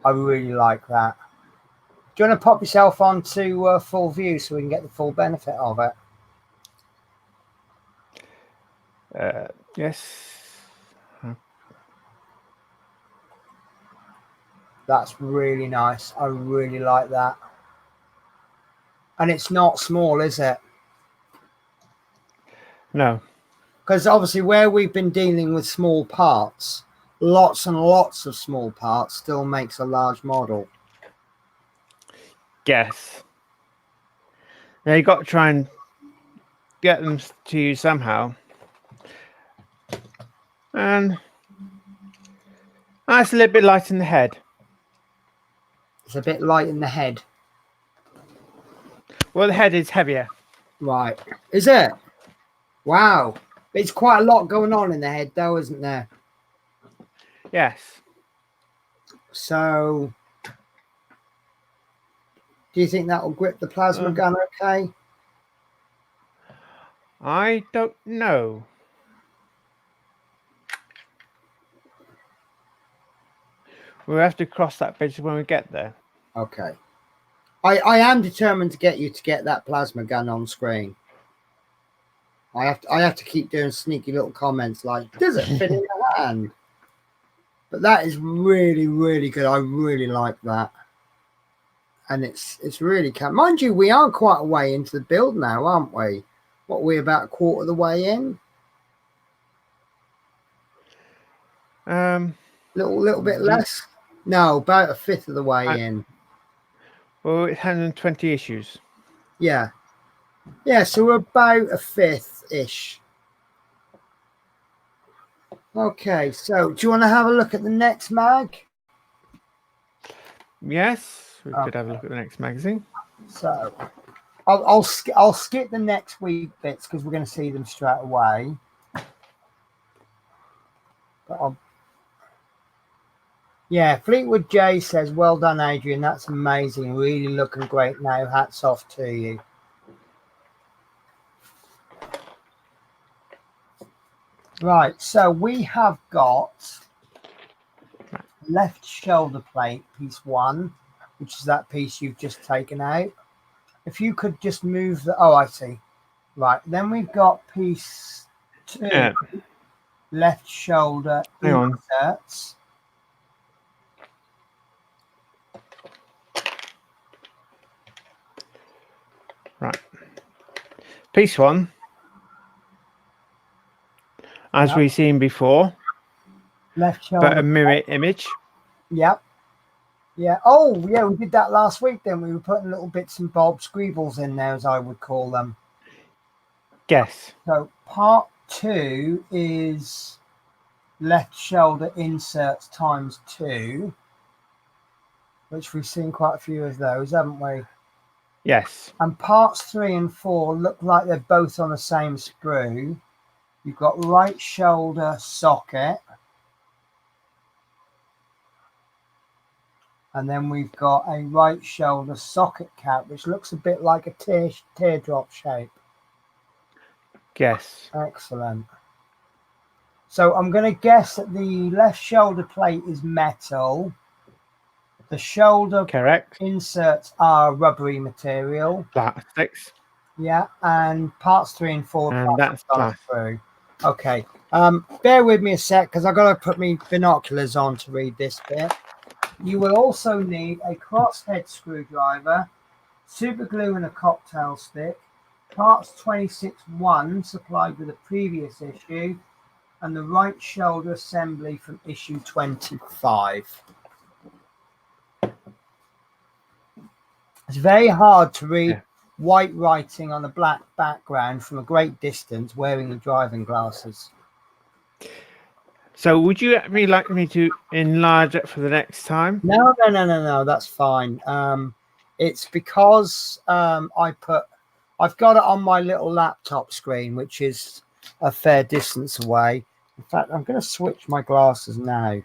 really like that. Do you want to pop yourself onto full view so we can get the full benefit of it? Yes. That's really nice. I really like that. And it's not small, is it? No. Because obviously where we've been dealing with small parts, lots and lots of small parts still makes a large model. Yes. Now you've got to try and get them to you somehow. And that's a little bit light in the head. It's a bit light in the head. Well, the head is heavier. Right. Is it? Wow. It's quite a lot going on in the head though, isn't there? Yes. So, do you think that will grip the plasma gun okay? I don't know. We'll have to cross that bridge when we get there. Okay. I am determined to get you to get that plasma gun on screen. I have to keep doing sneaky little comments like, does it fit in your hand? But that is really, really good. I really like that. And it's really mind you, we are quite a way into the build now, aren't we? What are we about a quarter of the way in? Little bit less. No, about a fifth of the way in. Well, it's 120 issues. Yeah. Yeah, so we're about a fifth-ish. Okay, so do you want to have a look at the next mag? Yes, we could have a look at the next magazine. So I'll skip the next week bits because we're going to see them straight away. But yeah, Fleetwood J says, well done, Adrian. That's amazing. Really looking great now. Hats off to you. Right, so we have got left shoulder plate, piece 1, which is that piece you've just taken out. If you could just move the... Oh, I see. Right, then we've got piece 2, left shoulder inserts. Right. Piece 1. As we've seen before. Left shoulder. But a mirror image. Yep. Yeah. Oh, yeah, we did that last week then. We were putting little bits and bobs, scribbles in there, as I would call them. Yes. So part 2 is left shoulder inserts times 2, which we've seen quite a few of those, haven't we? Yes. And parts 3 and 4 look like they're both on the same sprue. You've got right shoulder socket. And then we've got a right shoulder socket cap, which looks a bit like a teardrop shape. Yes. Excellent. So I'm going to guess that the left shoulder plate is metal. The shoulder inserts are rubbery material. Plastics. Yeah, and parts 3 and 4 and that's gone through. Okay. Bear with me a sec because I've got to put my binoculars on to read this bit. You will also need a crosshead screwdriver, super glue and a cocktail stick, parts 26-1 supplied with a previous issue, and the right shoulder assembly from issue 25. It's very hard to read white writing on a black background from a great distance wearing the driving glasses. So would you really like me to enlarge it for the next time? No, that's fine. It's because I've got it on my little laptop screen, which is a fair distance away. In fact, I'm going to switch my glasses now.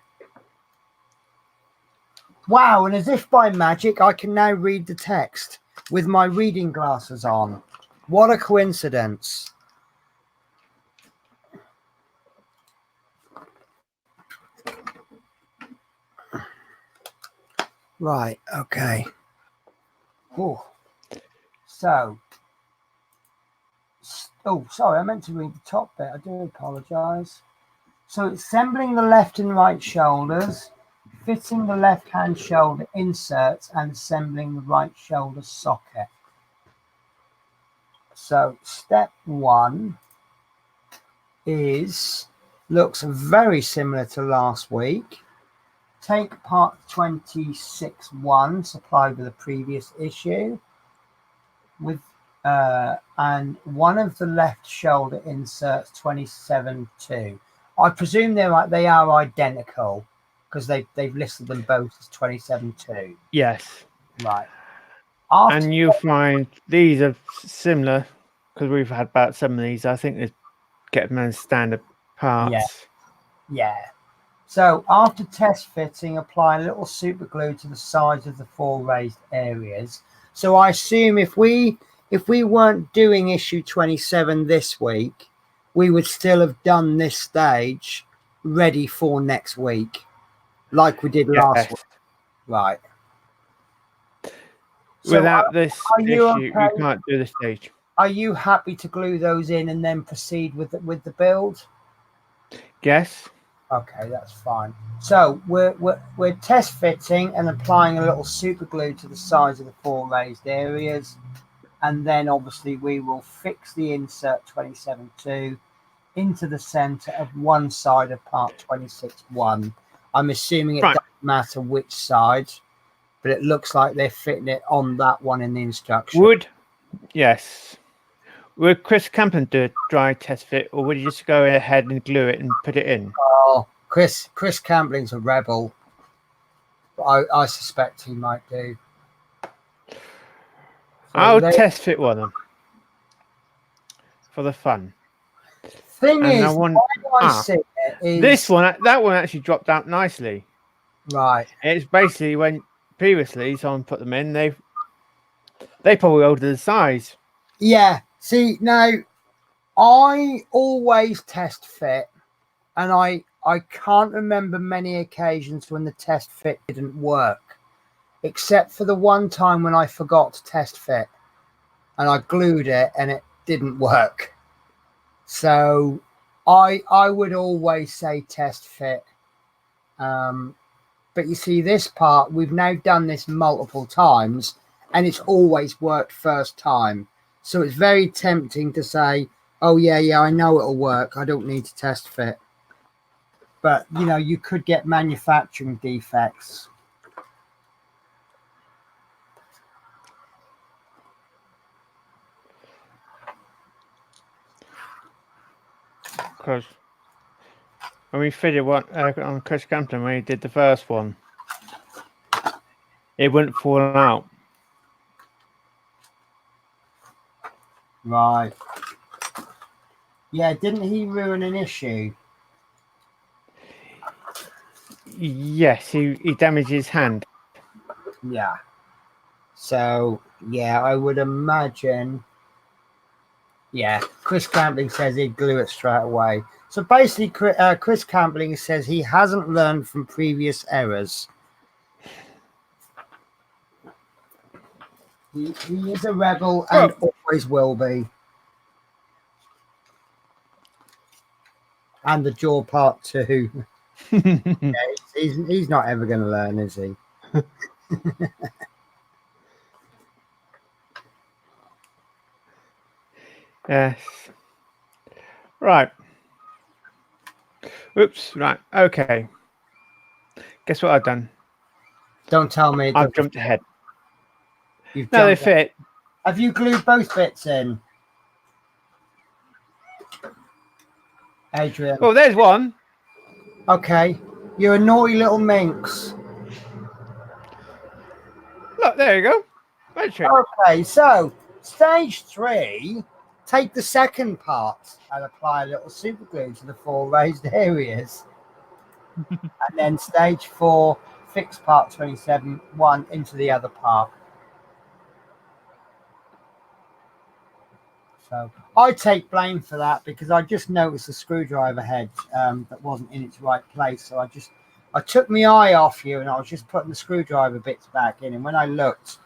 Wow, and as if by magic, I can now read the text with my reading glasses on. What a coincidence. Right, okay. Oh, so, oh, sorry, I meant to read the top bit. I do apologize. So, assembling the left and right shoulders, fitting the left hand shoulder inserts, and assembling the right shoulder socket. So, step 1 looks very similar to last week. Take part 26-1 supplied with a previous issue with and one of the left shoulder inserts 27-2. I presume they are identical because they've listed them both as 27-2. Yes. Right. And you'll find these are similar because we've had about some of these. I think they get them as standard parts. Yeah. So after test fitting, apply a little super glue to the sides of the 4 raised areas. So I assume if we weren't doing issue 27 this week, we would still have done this stage ready for next week, like we did last week. Right. Without this issue, you can't do the stage. Are you happy to glue those in and then proceed with the build? Yes. Okay, that's fine. So we're test fitting and applying a little super glue to the sides of the 4 raised areas. and then obviously we will fix the insert 27.2 into the center of one side of part 26.1. I'm assuming it Right. doesn't matter which side, but it looks like they're fitting it on that one in the instruction. Yes. Would Chris Camplin do a dry test fit, or would you just go ahead and glue it and put it in? Oh, Chris Campling's a rebel. I suspect he might do. I'll test fit one of them for the fun. Thing And is, why do I see it is that one actually dropped out nicely. right. It's basically when previously someone put them in, they probably altered the size. Yeah. See, now I always test fit, and I can't remember many occasions when the test fit didn't work, except for the one time when I forgot to test fit, and I glued it and it didn't work. So I would always say test fit. But you see, this part, we've now done this multiple times and it's always worked first time. So it's very tempting to say, oh, yeah, I know it'll work. I don't need to test fit. But, you know, you could get manufacturing defects. Because when we fitted one on Chris Campton, when he did the first one, it wouldn't fall out. Right. Yeah, didn't he ruin an issue? Yes, he damaged his hand. Yeah. So, yeah, I would imagine. Yeah, Chris Campling says he'd glue it straight away. So basically, Chris Campling says he hasn't learned from previous errors. He is a rebel and always will be. And the jaw part too. Yeah, he's not ever going to learn, is he? Yes. Right. Oops. Right. Okay. Guess what I've done? Don't tell me. I've jumped ahead. You've No, they jumped fit. Have you glued both bits in, Adrian? Oh, there's one. Okay. You're a naughty little minx. Look, there you go. Magic. Okay, so stage 3, take the second part and apply a little super glue to the 4 raised areas. And then stage 4, fix part 27.1 into the other part. So I take blame for that because I just noticed the screwdriver head that wasn't in its right place. So I took my eye off you and I was just putting the screwdriver bits back in. And when I looked,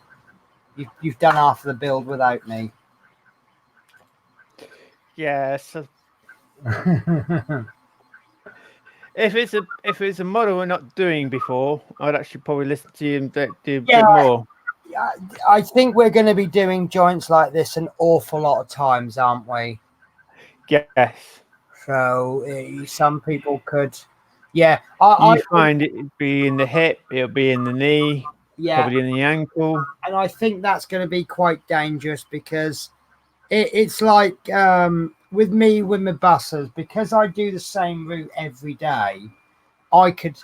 you've done half of the build without me. Yes. If it's a model we're not doing before, I'd actually probably listen to you and do a bit more. I think we're going to be doing joints like this an awful lot of times, aren't we? Yes. So some people could, yeah. You find it'd be in the hip, it'll be in the knee, probably in the ankle. And I think that's going to be quite dangerous because it's like with me with my buses, because I do the same route every day. I could,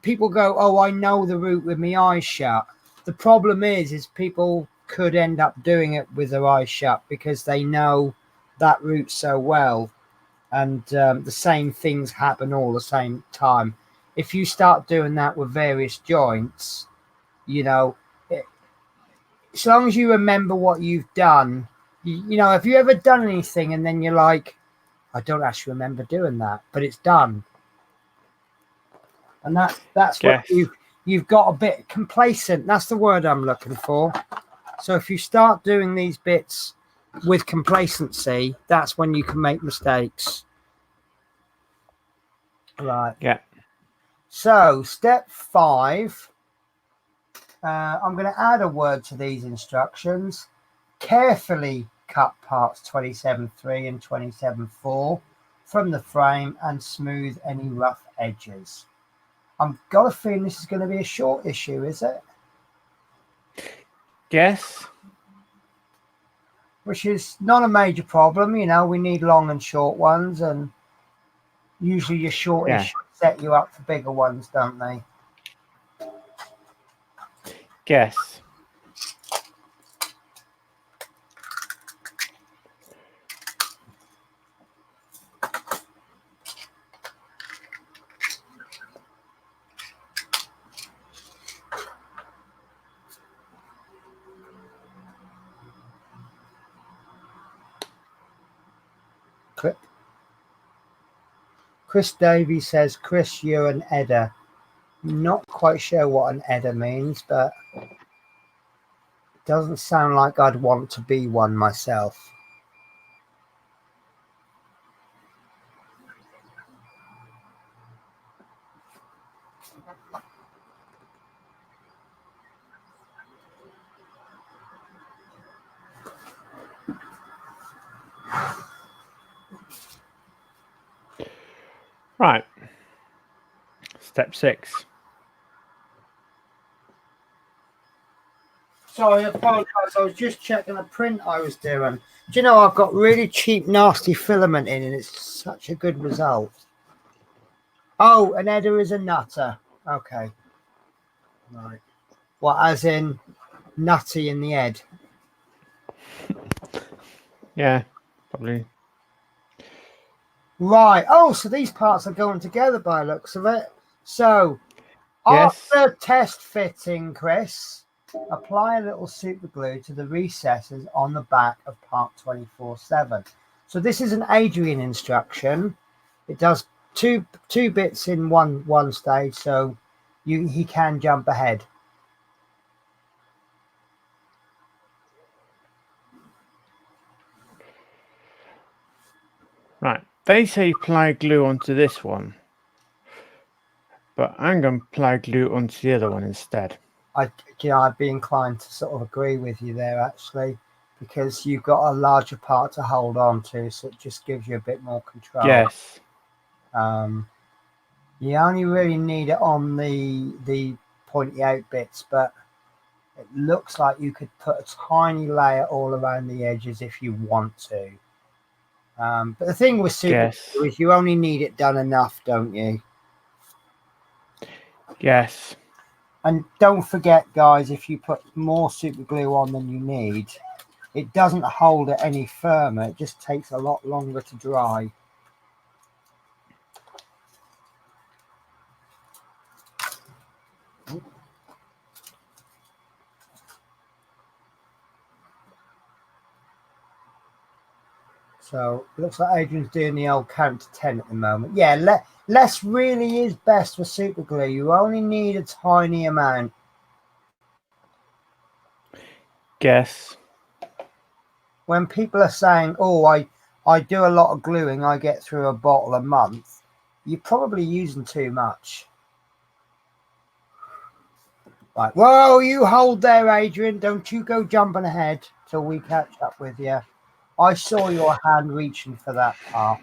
people go, oh, I know the route with my eyes shut. The problem is people could end up doing it with their eyes shut because they know that route so well. And the same things happen all the same time. If you start doing that with various joints, as long as you remember what you've done, if you ever done anything and then you're like, I don't actually remember doing that, but it's done. And that's what you've got a bit complacent. That's the word I'm looking for. So if you start doing these bits with complacency, that's when you can make mistakes. Right. Yeah. So step 5, I'm going to add a word to these instructions. carefully cut parts 27.3 and 27.4 from the frame and smooth any rough edges. I've got a feeling this is going to be a short issue, is it? Yes. Which is not a major problem. You know, we need long and short ones, and usually your short issues set you up for bigger ones, don't they? Yes. Chris Davies says, Chris, you're an Edda. Not quite sure what an Edda means, but it doesn't sound like I'd want to be one myself. Right. Step 6. Sorry, I apologise. I was just checking a print I was doing. Do you know I've got really cheap, nasty filament in, and it's such a good result. Oh, an Edda is a nutter. Okay. Right. What, as in nutty in the head? Yeah, probably. Right. Oh, so these parts are going together by the looks of it. So, Yes. after test fitting, Chris, apply a little super glue to the recesses on the back of part 24/7. So this is an Adrian instruction. It does two bits in one stage, so he can jump ahead. Right. They say apply glue onto this one, but I'm going to apply glue onto the other one instead. I'd be inclined to sort of agree with you there, actually, because you've got a larger part to hold on to, so it just gives you a bit more control. Yes. You only really need it on the pointy out bits, but it looks like you could put a tiny layer all around the edges if you want to. But the thing with super glue is you only need it done enough, don't you? Yes. And don't forget, guys, if you put more super glue on than you need, it doesn't hold it any firmer. It just takes a lot longer to dry. So it looks like Adrian's doing the old count to 10 at the moment. Yeah, less really is best for super glue. You only need a tiny amount. Yes. When people are saying, oh, I do a lot of gluing, I get through a bottle a month, you're probably using too much. Right, whoa, you hold there, Adrian. Don't you go jumping ahead till we catch up with you. I saw your hand reaching for that part.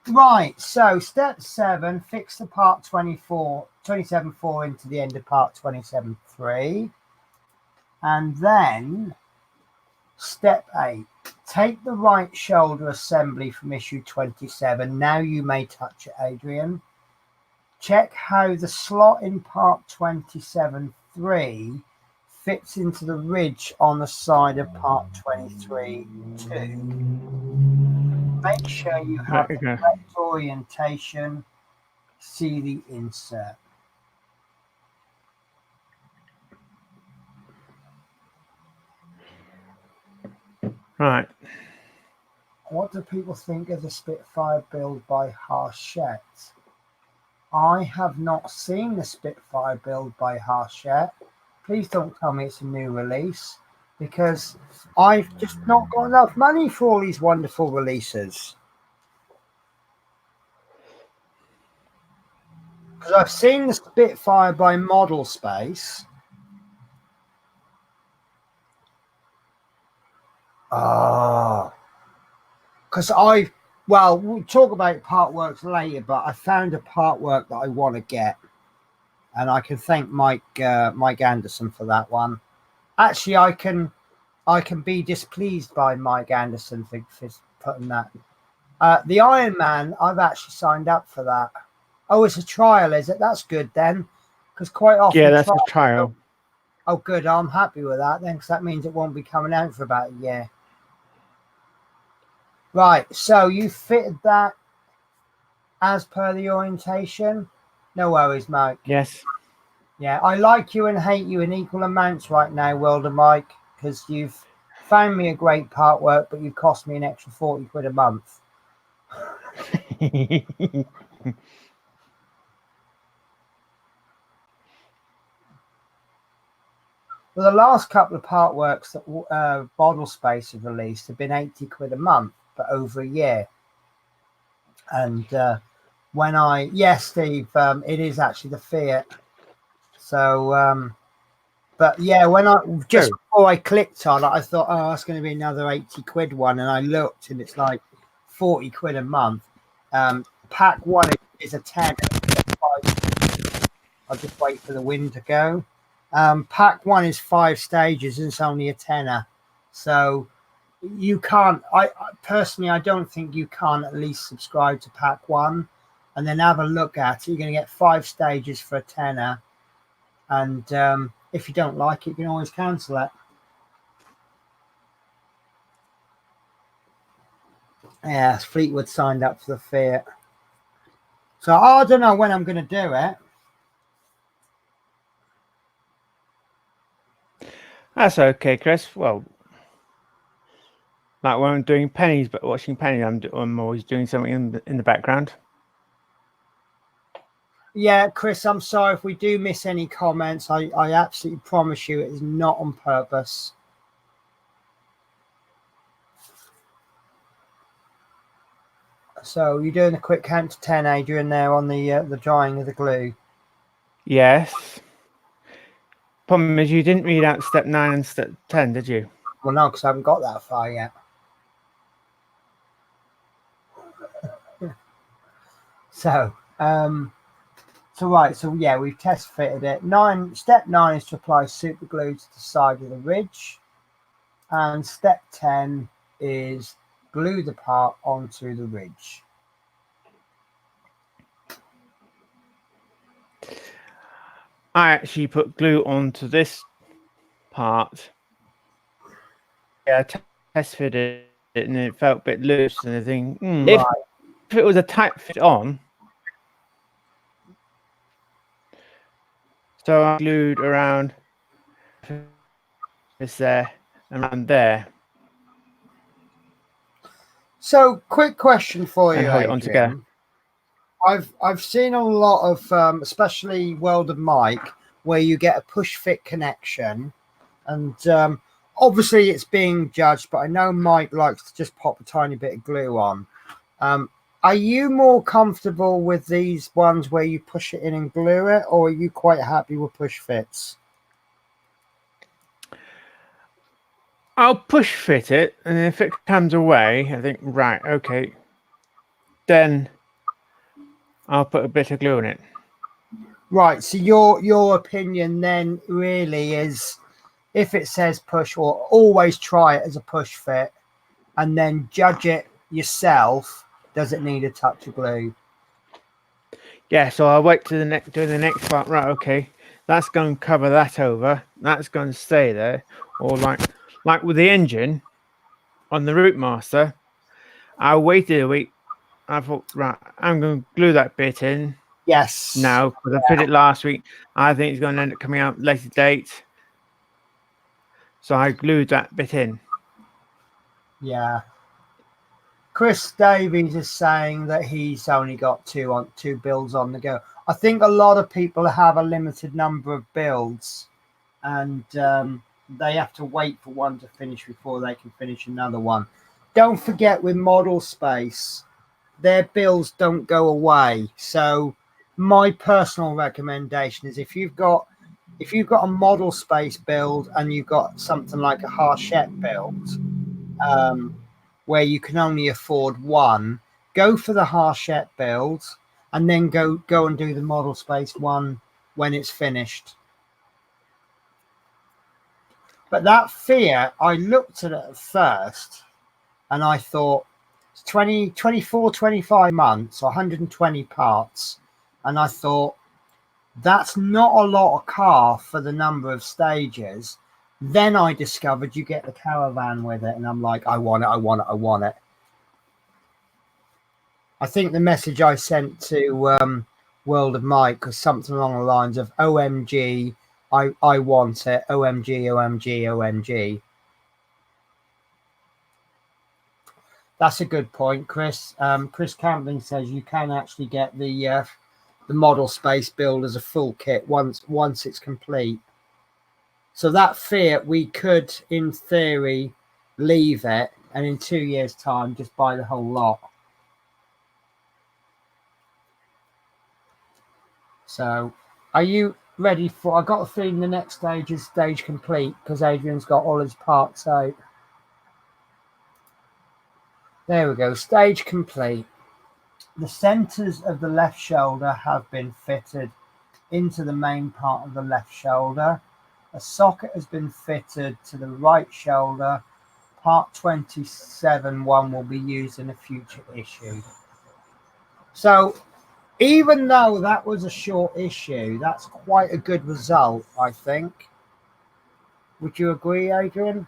Right, so step 7, fix the part 27.4 into the end of part 27.3. And then step 8, take the right shoulder assembly from issue 27. Now you may touch it, Adrian. Check how the slot in part 27.3 fits into the ridge on the side of part 23.2. Make sure you have the correct orientation. See the insert. Right. What do people think of the Spitfire build by Hachette? I have not seen the Spitfire build by Hachette. Please don't tell me it's a new release, because I've just not got enough money for all these wonderful releases. Because I've seen the Spitfire by Model Space. Oh, because we'll talk about part works later, but I found a part work that I want to get, and I can thank Mike Anderson for that one. Actually, I can be displeased by Mike Anderson for putting that. The Iron Man, I've actually signed up for that. Oh, it's a trial, is it? That's good then, because quite often. Yeah, that's a trial. Oh, good. I'm happy with that then, because that means it won't be coming out for about a year. Right. So you fitted that as per the orientation. No worries, Mike. Yes. Yeah, I like you and hate you in equal amounts right now, Wilder Mike, because you've found me a great part work, but you've cost me an extra 40 quid a month. Well, the last couple of part works that Bottle Space have released have been 80 quid a month for over a year. And yes, Steve, it is actually the Fiat. So, but yeah, before I clicked on it, I thought, oh, that's going to be another 80 quid one. And I looked and it's like 40 quid a month. Pack one is a 10. I'll just wait for the wind to go. Pack one is 5 stages and it's only a tenner. So you can't, I personally, I don't think you can at least subscribe to pack one and then have a look at it. You're going to get 5 stages for a tenner. And if you don't like it, you can always cancel it. Yeah, Fleetwood signed up for the Fiat. So I don't know when I'm going to do it. That's okay, Chris. Well, like when I'm doing pennies, but watching pennies, I'm always doing something in the background. Yeah, Chris, I'm sorry if we do miss any comments. I absolutely promise you it is not on purpose. So you're doing a quick count to 10, Adrian, there on the drying of the glue. Yes. Problem is, you didn't read out step 9 and step 10, did you? Well, no, because I haven't got that far yet. So yeah, we've test fitted it. Step 9 is to apply super glue to the side of the ridge, and step 10 is glue the part onto the ridge. I actually put glue onto this part. Yeah, test fitted it and it felt a bit loose and I think, Right. if it was a tight fit on, so I glued around this there and around there. So, quick question for you, and hold Adrian. it on together. I've seen a lot of, especially Welded Mike, where you get a push fit connection, and obviously it's being judged. But I know Mike likes to just pop a tiny bit of glue on. Are you more comfortable with these ones where you push it in and glue it, or are you quite happy with push fits? I'll push fit it, and if it comes away, I think, right, okay, then I'll put a bit of glue on it. Right. So your opinion then really is, if it says push, or always try it as a push fit, and then judge it yourself. Does it need a touch of glue? Yeah. So I'll wait to do the next part. Right. Okay. That's going to cover that over. That's going to stay there. Or like with the engine on the Route Master, I waited a week. I thought, right, I'm going to glue that bit in. Yes. Now, because I fit it last week, I think it's going to end up coming out later date. So I glued that bit in. Yeah. Chris Davies is saying that he's only got two builds on the go. I think a lot of people have a limited number of builds, and they have to wait for one to finish before they can finish another one. Don't forget, with Model Space, their builds don't go away. So my personal recommendation is if you've got a Model Space build and you've got something like a Hachette build, where you can only afford one, go for the Hachette build, and then go and do the model space one when it's finished. But that fear, I looked at it at first and I thought it's 24, 25 months, 120 parts. And I thought that's not a lot of car for the number of stages. Then I discovered you get the caravan with it. And I'm like, I want it, I want it, I want it. I think the message I sent to World of Mike was something along the lines of OMG, I want it, OMG, OMG, OMG. That's a good point, Chris. Chris Campbell says you can actually get the model space build as a full kit once it's complete. So that fear, we could, in theory, leave it and in 2 years' time just buy the whole lot. So are you ready for, I got a feeling the next stage is stage complete because Adrian's got all his parts out. There we go, stage complete. The centers of the left shoulder have been fitted into the main part of the left shoulder. A socket has been fitted to the right shoulder. Part 27 one will be used in a future issue. So even though that was a short issue, that's quite a good result, I think. Would you agree, Adrian?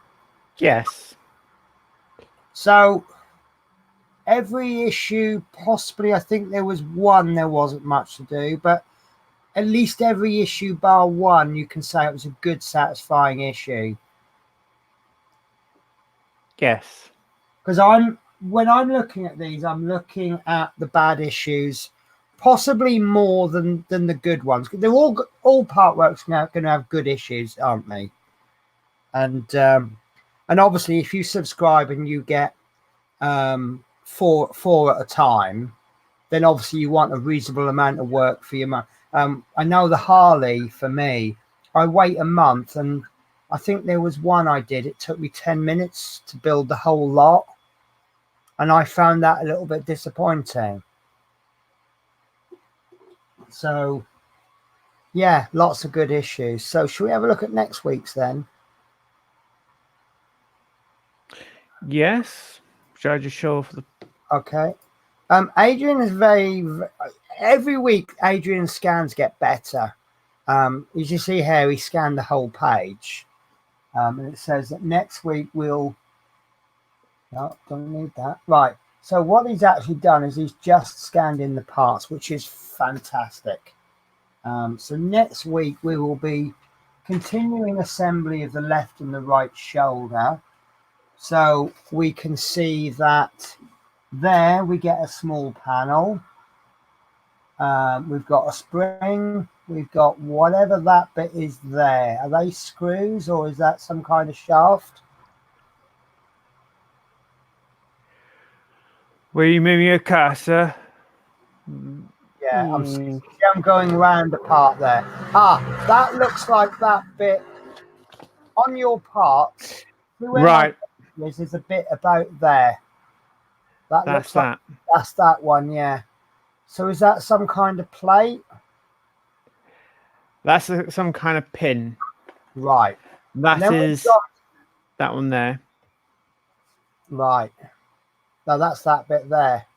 Yes. So every issue, possibly, I think there was one there wasn't much to do, but at least every issue bar one, you can say it was a good, satisfying issue. Yes. Because when I'm looking at these, I'm looking at the bad issues, possibly more than the good ones. They're all part works now going to have good issues, aren't they? And obviously, if you subscribe and you get four at a time, then obviously you want a reasonable amount of work for your money. I know the Harley, for me, I wait a month, and I think there was one I did. It took me 10 minutes to build the whole lot, and I found that a little bit disappointing. So, yeah, lots of good issues. So, should we have a look at next week's then? Yes. Should I just show for the... Okay. Adrian is every week Adrian's scans get better. As you see here, he scanned the whole page. And it says that next week we'll... No, don't need that. Right. So what he's actually done is he's just scanned in the parts, which is fantastic. So next week we will be continuing assembly of the left and the right shoulder. So we can see that there we get a small panel. We've got a spring. We've got whatever that bit is there. Are they screws or is that some kind of shaft? Where you move your cursor? Yeah, I'm going round the part there. Ah, that looks like that bit on your parts. Right. There's a bit about there. That's that one, yeah. So is that some kind of plate? That's some kind of pin. Right. That is that one there. Right. Now that's that bit there.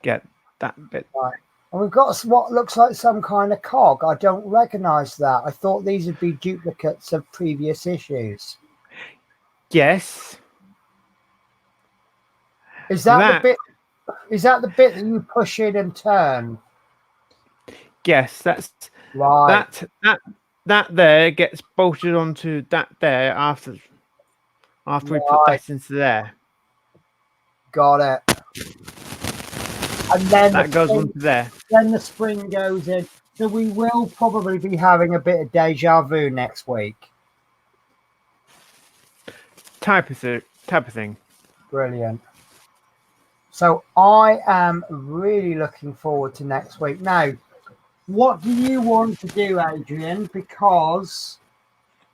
Get that bit. Right. And we've got what looks like some kind of cog. I don't recognize that. I thought these would be duplicates of previous issues. Yes. Is that the bit? Is that the bit that you push in and turn? Yes, that's right. That there gets bolted onto that there after we put that into there. Got it. And then that goes onto there. Then the spring goes in. So we will probably be having a bit of deja vu next week. Type of thing. Brilliant. So I am really looking forward to next week. Now, what do you want to do, Adrian? Because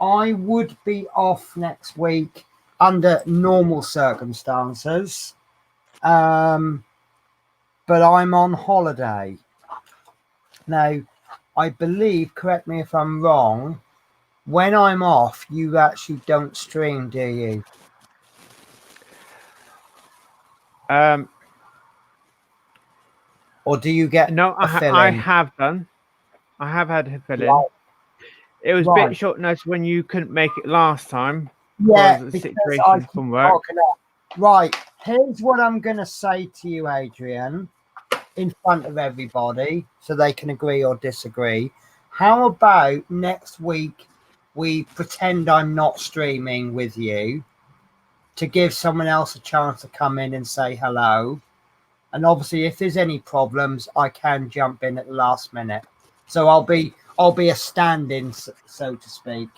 I would be off next week under normal circumstances. But I'm on holiday. Now, I believe, correct me if I'm wrong, when I'm off, you actually don't stream, do you? Or do you get No, a fill I in? have done. I have had a fill in. Right. It was a Right. bit short notice when you couldn't make it last time. Yeah, Because of the because I situation keep from work. talking up. Right. Here's what I'm going to say to you, Adrian, in front of everybody, so they can agree or disagree. How about next week we pretend I'm not streaming with you to give someone else a chance to come in and say hello? And obviously, if there's any problems, I can jump in at the last minute. So I'll be a stand-in, so to speak.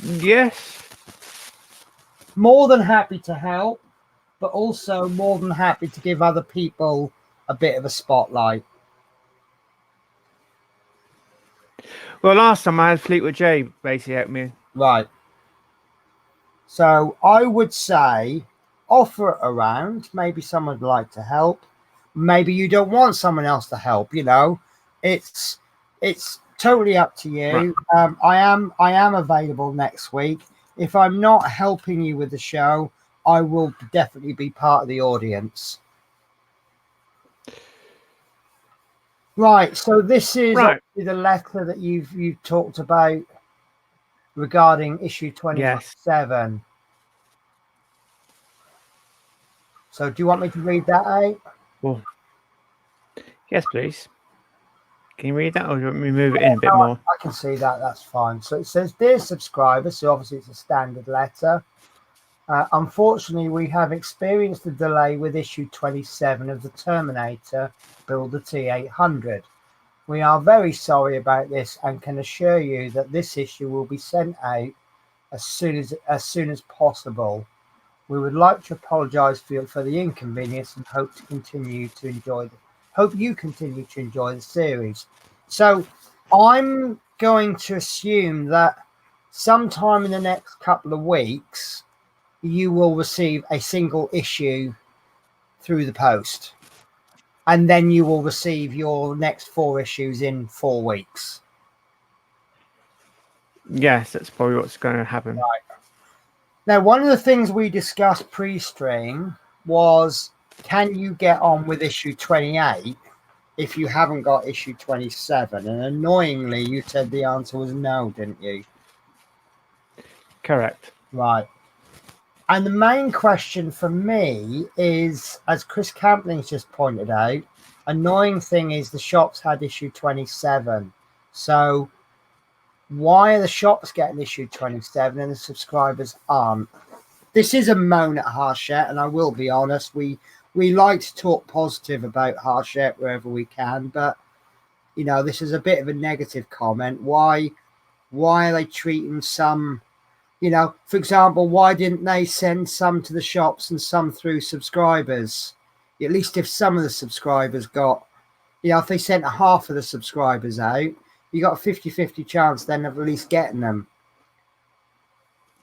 Yes. More than happy to help, but also more than happy to give other people a bit of a spotlight. Well, last time I had Fleetwood J basically help me. Right. So I would say offer it around. Maybe someone would like to help. Maybe you don't want someone else to help. You know, it's totally up to you. Right. I am available next week. If I'm not helping you with the show, I will definitely be part of the audience. Right. So this is obviously the letter that you've talked about regarding issue 27. Yes. So do you want me to read that out? Well, yes, please. Can you read that, or do you want me to move it in a bit more? I can see that. That's fine. So it says, "Dear subscribers," so obviously it's a standard letter. Unfortunately, we have experienced a delay with issue 27 of the Terminator BUILD the T-800. We are very sorry about this and can assure you that this issue will be sent out as soon as possible. We would like to apologise for the inconvenience and hope you continue to enjoy the series. So I'm going to assume that sometime in the next couple of weeks you will receive a single issue through the post, and then you will receive your next 4 issues in 4 weeks. Yes, that's probably what's going to happen. Right. Now, one of the things we discussed pre-stream was, can you get on with issue 28 if you haven't got issue 27? And annoyingly, you said the answer was no, didn't you? Correct. Right. And the main question for me is, as Chris Campling's just pointed out, annoying thing is the shops had issue 27. So why are the shops getting issue 27 and the subscribers aren't? This is a moan at Hachette, and I will be honest, we like to talk positive about Hachette wherever we can, but you know, this is a bit of a negative comment. Why are they treating some, you know, for example, why didn't they send some to the shops and some through subscribers? At least if some of the subscribers got, you know, if they sent half of the subscribers out, you got a 50-50 chance then of at least getting them.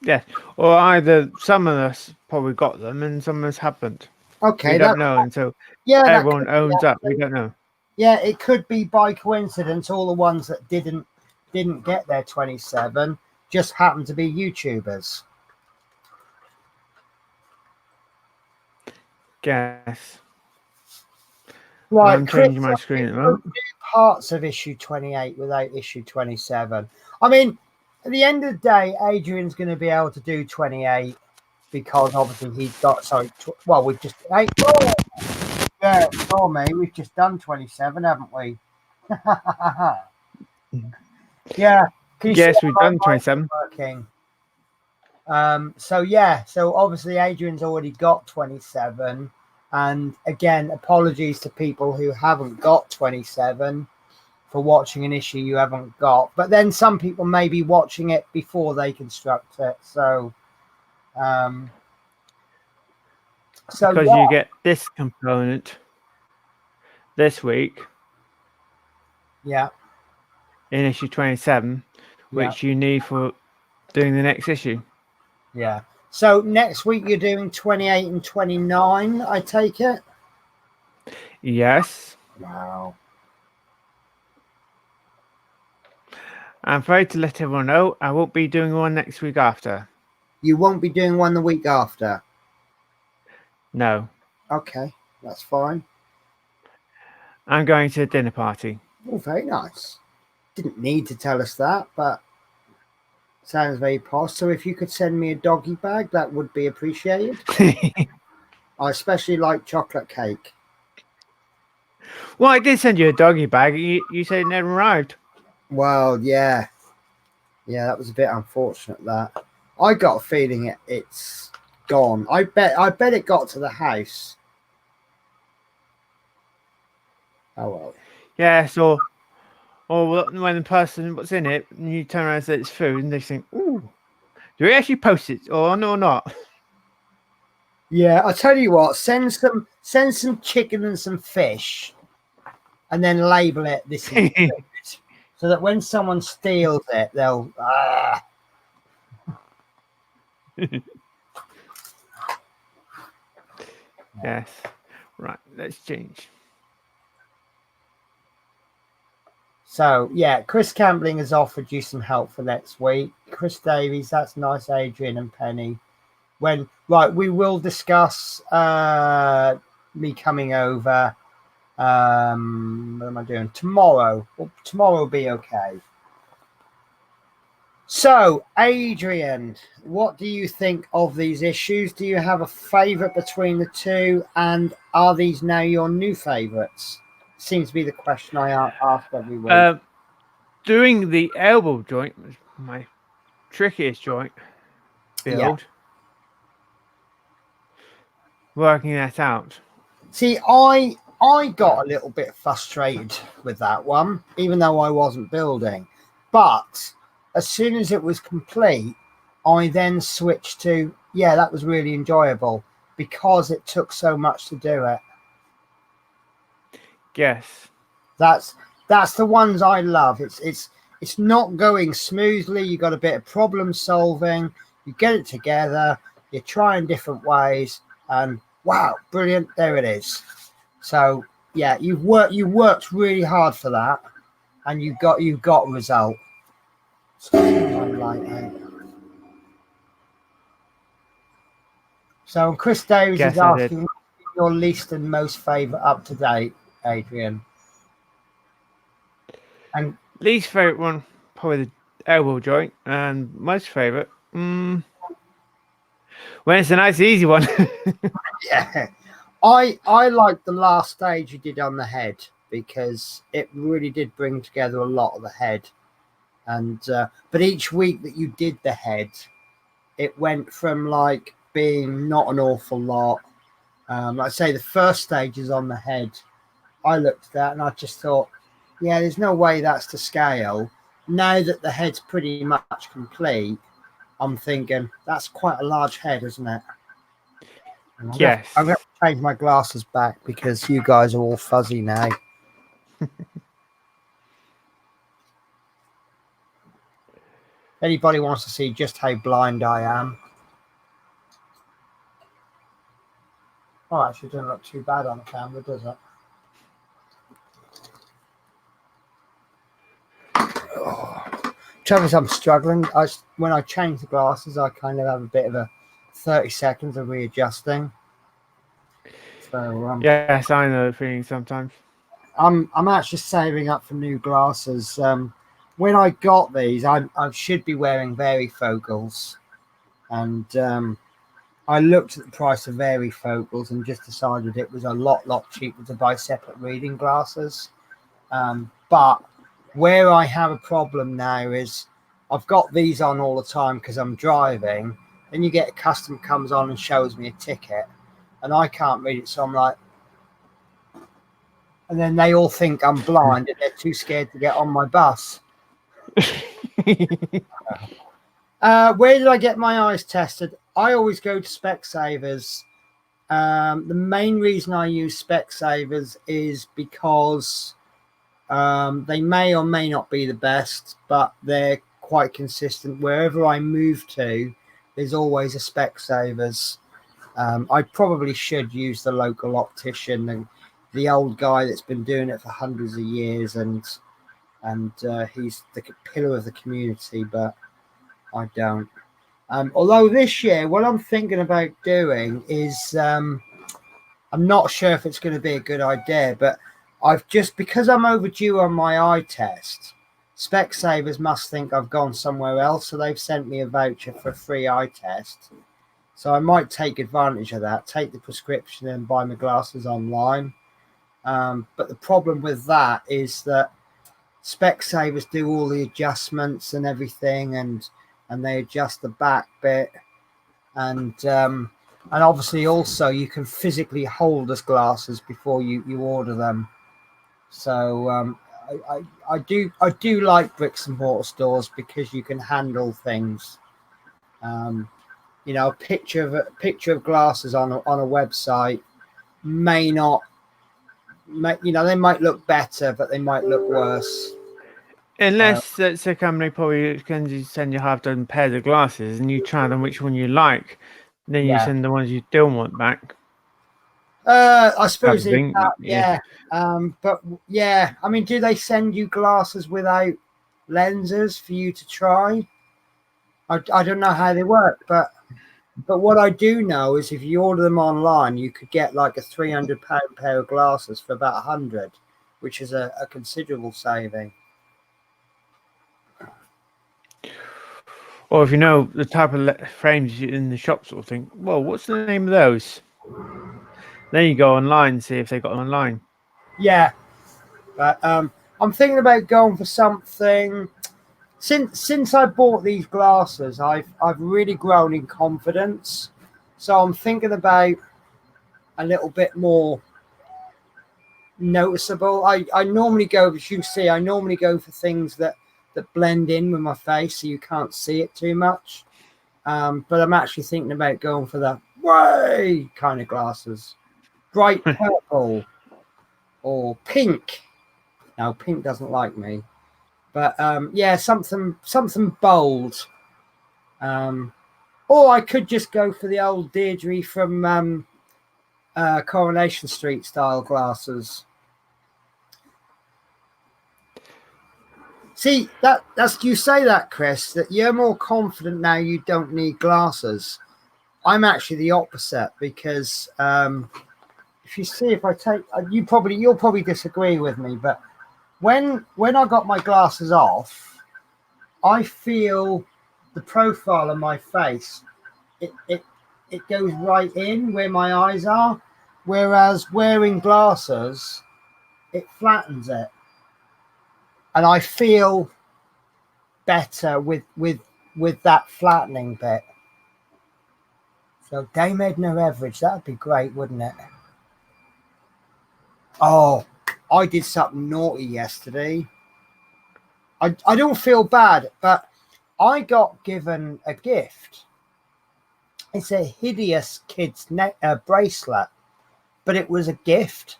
Yes, or either some of us probably got them and some of us haven't. Okay, we don't know until everyone owns up. We don't know. Yeah, it could be by coincidence. All the ones that didn't get their 27 just happened to be YouTubers. Yes. Right, I'm changing my screen at the moment. Parts of issue 28 without issue 27. I mean, at the end of the day, Adrian's going to be able to do 28 because obviously he's got. We've just. Yeah, for me, we've just done 27, haven't we? Yeah. Yes, we've done 27. Working. So obviously Adrian's already got 27, and again, apologies to people who haven't got 27 for watching an issue you haven't got, but then some people may be watching it before they construct it, because you get this component this week, in issue 27, which you need for doing the next issue. Yeah. So next week you're doing 28 and 29, I take it? Yes. Wow. I'm afraid to let everyone know I won't be doing one next week after. You won't be doing one the week after? No. Okay, that's fine. I'm going to a dinner party. Oh, very nice. Didn't need to tell us that, but sounds very posh. So if you could send me a doggy bag, that would be appreciated. I especially like chocolate cake. Well, I did send you a doggy bag. You said it never arrived. Well, yeah. Yeah, that was a bit unfortunate, that. I got a feeling it's gone. I bet it got to the house. Oh, well. Yes, or when the person what's in it, and you turn around and say it's food, and they think, "Ooh, do we actually post it or no, not?" Yeah, I tell you what, send some chicken and some fish, and then label it "this is food," so that when someone steals it, they'll. Yes. Right. Let's change. So yeah, Chris Campbelling has offered you some help for next week. Chris Davies, that's nice. Adrian and Penny. We will discuss me coming over. What am I doing tomorrow? Well, tomorrow will be okay. So, Adrian, what do you think of these issues? Do you have a favourite between the two, and are these now your new favourites? Seems to be the question I ask every week. Doing the elbow joint was my trickiest joint Yeah. build. Working that out. See, I got a little bit frustrated with that one, even though I wasn't building. But as soon as it was complete, I then switched to, yeah, that was really enjoyable because it took so much to do it. Yes. That's the ones I love. It's not going smoothly. You got a bit of problem solving. You get it together. You're trying different ways, and wow, brilliant! There it is. So yeah, you worked really hard for that, and you got a result. So Chris Davies is Yes, I did. asking your least and most favourite up to date, Adrian. And Least favorite one, probably the elbow joint, and most favorite, when it's a nice easy one. yeah, I like the last stage you did on the head because it really did bring together a lot of the head, and but each week that you did the head, it went from like being not an awful lot. Like I say, the first stage is on the head. I looked at that and I just thought, yeah, there's no way that's to scale. Now that the head's pretty much complete, I'm thinking that's quite a large head, isn't it? Yes. I'm going to change my glasses back because you guys are all fuzzy now. Anybody wants to see just how blind I am? Oh, actually, it doesn't look too bad on the camera, does it? Trouble is, I'm struggling. When I change the glasses, I kind of have a bit of a 30 seconds of readjusting. So Yes, I know the feeling sometimes. I'm actually saving up for new glasses. When I got these, I should be wearing varifocals, and I looked at the price of varifocals and just decided it was a lot cheaper to buy separate reading glasses. But where I have a problem now is I've got these on all the time because I'm driving. Then you get a customer comes on and shows me a ticket, and I can't read it, so I'm like, and then they all think I'm blind and they're too scared to get on my bus. Where did I get my eyes tested? I always go to Specsavers. The main reason I use Specsavers is because they may or may not be the best, but they're quite consistent. Wherever I move to, there's always a Specsavers. I probably should use the local optician and the old guy that's been doing it for hundreds of years, and he's the pillar of the community, but I don't. Although this year, what I'm thinking about doing is, I'm not sure if it's going to be a good idea, but because I'm overdue on my eye test, Specsavers must think I've gone somewhere else, so they've sent me a voucher for a free eye test. So I might take advantage of that, take the prescription and buy my glasses online. But the problem with that is that Specsavers do all the adjustments and everything, and they adjust the back bit, and obviously also you can physically hold us glasses before you order them. So I do like bricks and mortar stores because you can handle things. You know, a picture of glasses on a website may not, you know, they might look better, but they might look worse. Unless it's a company probably can send you half dozen pairs of glasses and you try them which one you like, then you send the ones you don't want back. I suppose yeah. But yeah, I mean, do they send you glasses without lenses for you to try? I don't know how they work, but what I do know is if you order them online, you could get like a £300 pair of glasses for about 100, which is a considerable saving. Or if you know the type of frames in the shop sort of thing, well, what's the name of those? Then you go online and see if they got them online. Yeah, but I'm thinking about going for something. Since I bought these glasses, I've really grown in confidence. So I'm thinking about a little bit more noticeable. I normally go, as you see, I normally go for things that blend in with my face so you can't see it too much. But I'm actually thinking about going for the way kind of glasses. Bright purple or pink. No, pink doesn't like me. But yeah, something bold. Or I could just go for the old Deirdre from Coronation Street style glasses. See, that's you say that, Chris, that you're more confident now you don't need glasses. I'm actually the opposite because if you see, if I take, you'll probably disagree with me, but when I got my glasses off, I feel the profile of my face, it goes right in where my eyes are, whereas wearing glasses, it flattens it, and I feel better with that flattening bit. So Dame Edna Everage, that'd be great, wouldn't it? Oh, I did something naughty yesterday. I don't feel bad, but I got given a gift. It's a hideous kid's bracelet, but it was a gift,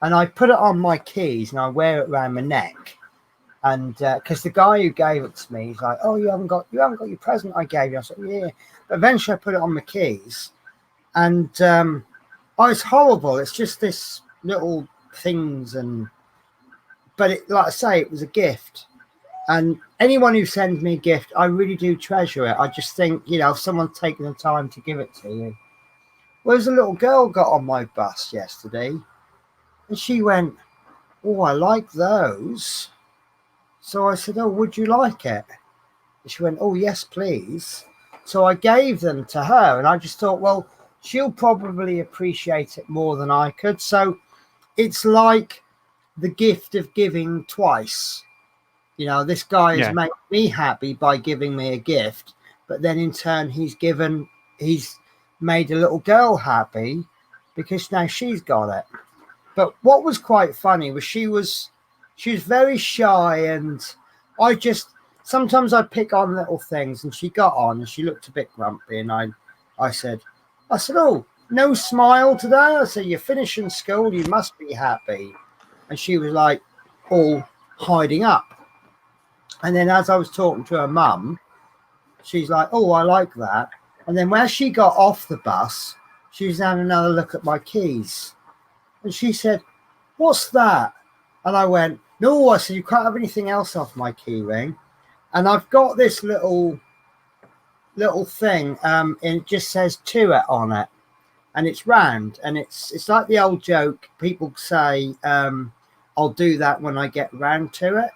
and I put it on my keys and I wear it around my neck. And because the guy who gave it to me, he's like, "Oh, you haven't got your present I gave you." I said, "Yeah." But eventually, I put it on my keys, and oh, it's horrible. It's just this little things, but like I say, it was a gift. And anyone who sends me a gift, I really do treasure it. I just think, you know, if someone's taken the time to give it to you. Well, there's a little girl got on my bus yesterday, and she went, "Oh, I like those." So I said, "Oh, would you like it?" And she went, "Oh, yes, please." So I gave them to her, and I just thought, well, she'll probably appreciate it more than I could. So it's like the gift of giving twice. You know, this guy has made me happy by giving me a gift, but then in turn he's made a little girl happy because now she's got it. But what was quite funny was she was very shy, and sometimes I pick on little things, and she got on and she looked a bit grumpy, and I said, "Oh, no smile today?" I said, "You're finishing school, you must be happy." And she was like all hiding up. And then as I was talking to her mum, she's like, oh, I like that. And then when she got off the bus, she was having another look at my keys. And she said, what's that? And I went, no, I said, you can't have anything else off my key ring. And I've got this little thing, and it just says to it on it. And it's round, and it's like the old joke. People say, I'll do that when I get round to it.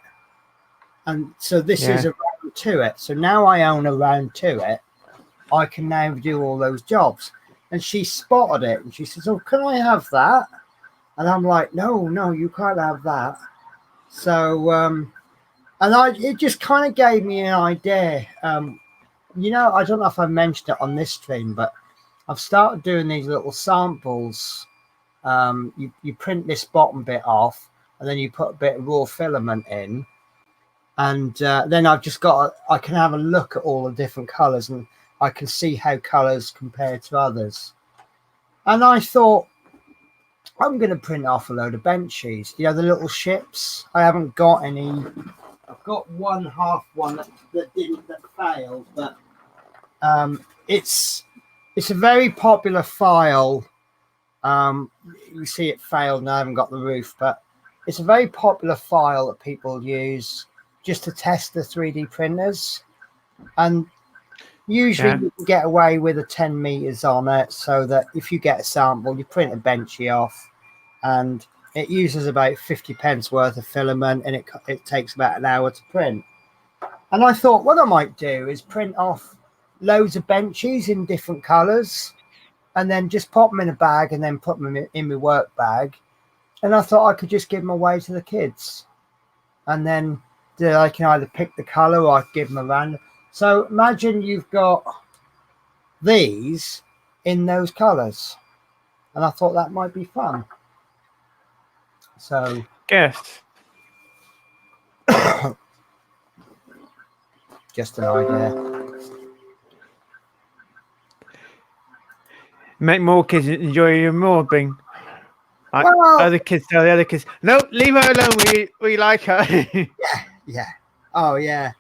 And so this is a round to it. So now I own a round to it. I can now do all those jobs. And she spotted it, and she says, oh, can I have that? And I'm like, no, you can't have that. So, it just kind of gave me an idea. You know, I don't know if I mentioned it on this stream, but I've started doing these little samples. You print this bottom bit off, and then you put a bit of raw filament in. And then I've just I can have a look at all the different colors, and I can see how colors compare to others. And I thought, I'm going to print off a load of benches, you know, the little ships. I haven't got any. I've got one half one that failed, but it's a very popular file. You see it failed, and I haven't got the roof, but it's a very popular file that people use just to test the 3D printers. And usually you can get away with a 10 meters on it, so that if you get a sample, you print a benchy off, and it uses about 50 pence worth of filament, and it takes about an hour to print. And I thought, what I might do is print off loads of benches in different colors, and then just pop them in a bag, and then put them in my work bag. And I thought I could just give them away to the kids, and then I can either pick the color or I could give them a random. So imagine you've got these in those colors, and I thought that might be fun. So yes, just an idea. Make more kids enjoy your mobbing. Like Well, other kids tell the other kids, no, leave her alone. We like her. yeah. Oh, yeah.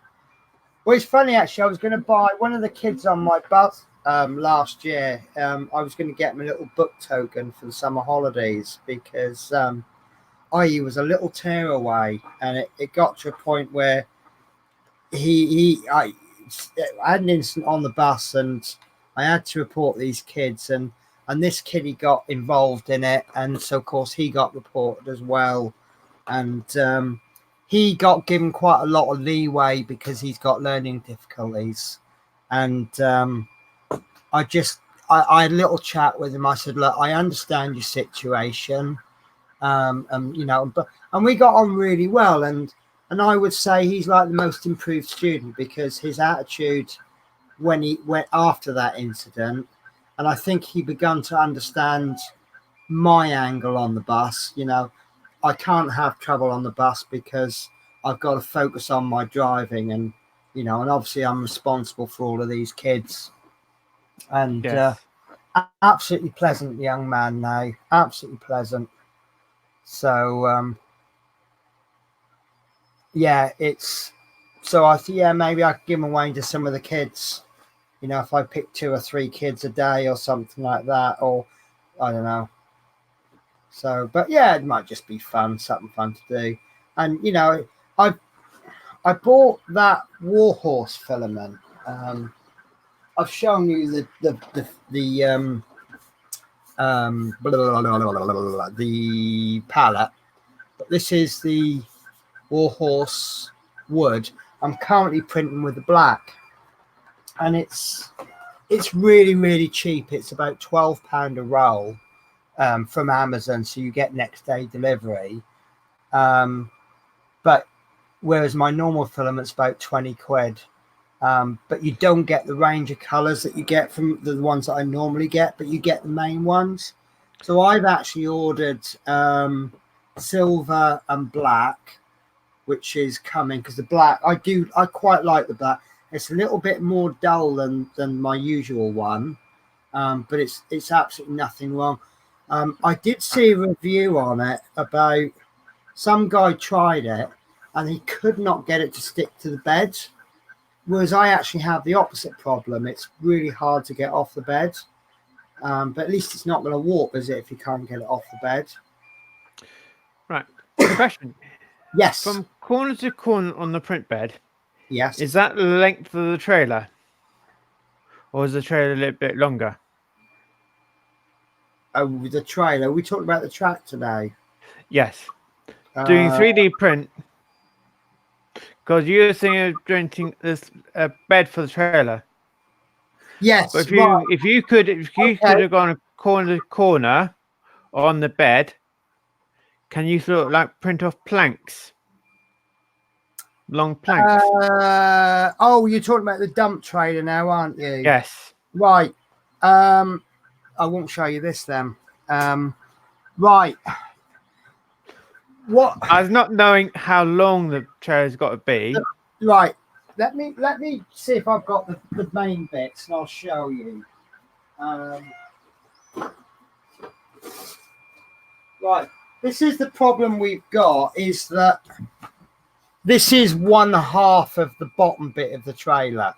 Well, it's funny, actually. I was going to buy one of the kids on my bus last year. I was going to get him a little book token for the summer holidays, because he was a little tearaway, and it got to a point where I had an incident on the bus, and I had to report these kids, and this kid, he got involved in it, and so of course he got reported as well, and he got given quite a lot of leeway because he's got learning difficulties. And I had a little chat with him. I said, look, I understand your situation, and you know, and we got on really well, and I would say he's like the most improved student, because his attitude when he went after that incident, and I think he began to understand my angle on the bus. You know, I can't have trouble on the bus because I've got to focus on my driving, and you know, and obviously I'm responsible for all of these kids. And absolutely pleasant young man now, absolutely pleasant. So yeah, it's so I think, yeah, maybe I could give them away to some of the kids. You know, if I pick 2 or 3 kids a day or something like that, or I don't know. So, but yeah, it might just be fun, something fun to do. And you know, I bought that warhorse filament. I've shown you the palette, but this is the warhorse wood. I'm currently printing with the black, and it's really, really cheap. It's about £12 a roll from Amazon, so you get next day delivery. But whereas my normal filament's about 20 quid. But you don't get the range of colors that you get from the ones that I normally get, but you get the main ones. So I've actually ordered silver and black, which is coming, because the black, I quite like the black. It's a little bit more dull than my usual one, but it's absolutely nothing wrong. I did see a review on it about some guy tried it, and he could not get it to stick to the bed. Whereas I actually have the opposite problem. It's really hard to get off the bed. But at least it's not going to warp, is it, if you can't get it off the bed? Right. Question. Yes. From corner to corner on the print bed, Yes. is that the length of the trailer? Or is the trailer a little bit longer? Oh, the trailer. We talked about the track today. Yes. Doing 3D print, because you're thinking of printing this bed for the trailer. Yes. But Right. if you could have gone corner to corner on the bed, can you sort of like print off planks? Long planks. Oh, you're talking about the dump trailer now, aren't you? Yes. Right. I won't show you this then. Right. What? As not knowing how long the trailer's got to be. Right. Let me see if I've got the main bits, and I'll show you. Right. This is the problem we've got, is that this is 1/2 of the bottom bit of the trailer.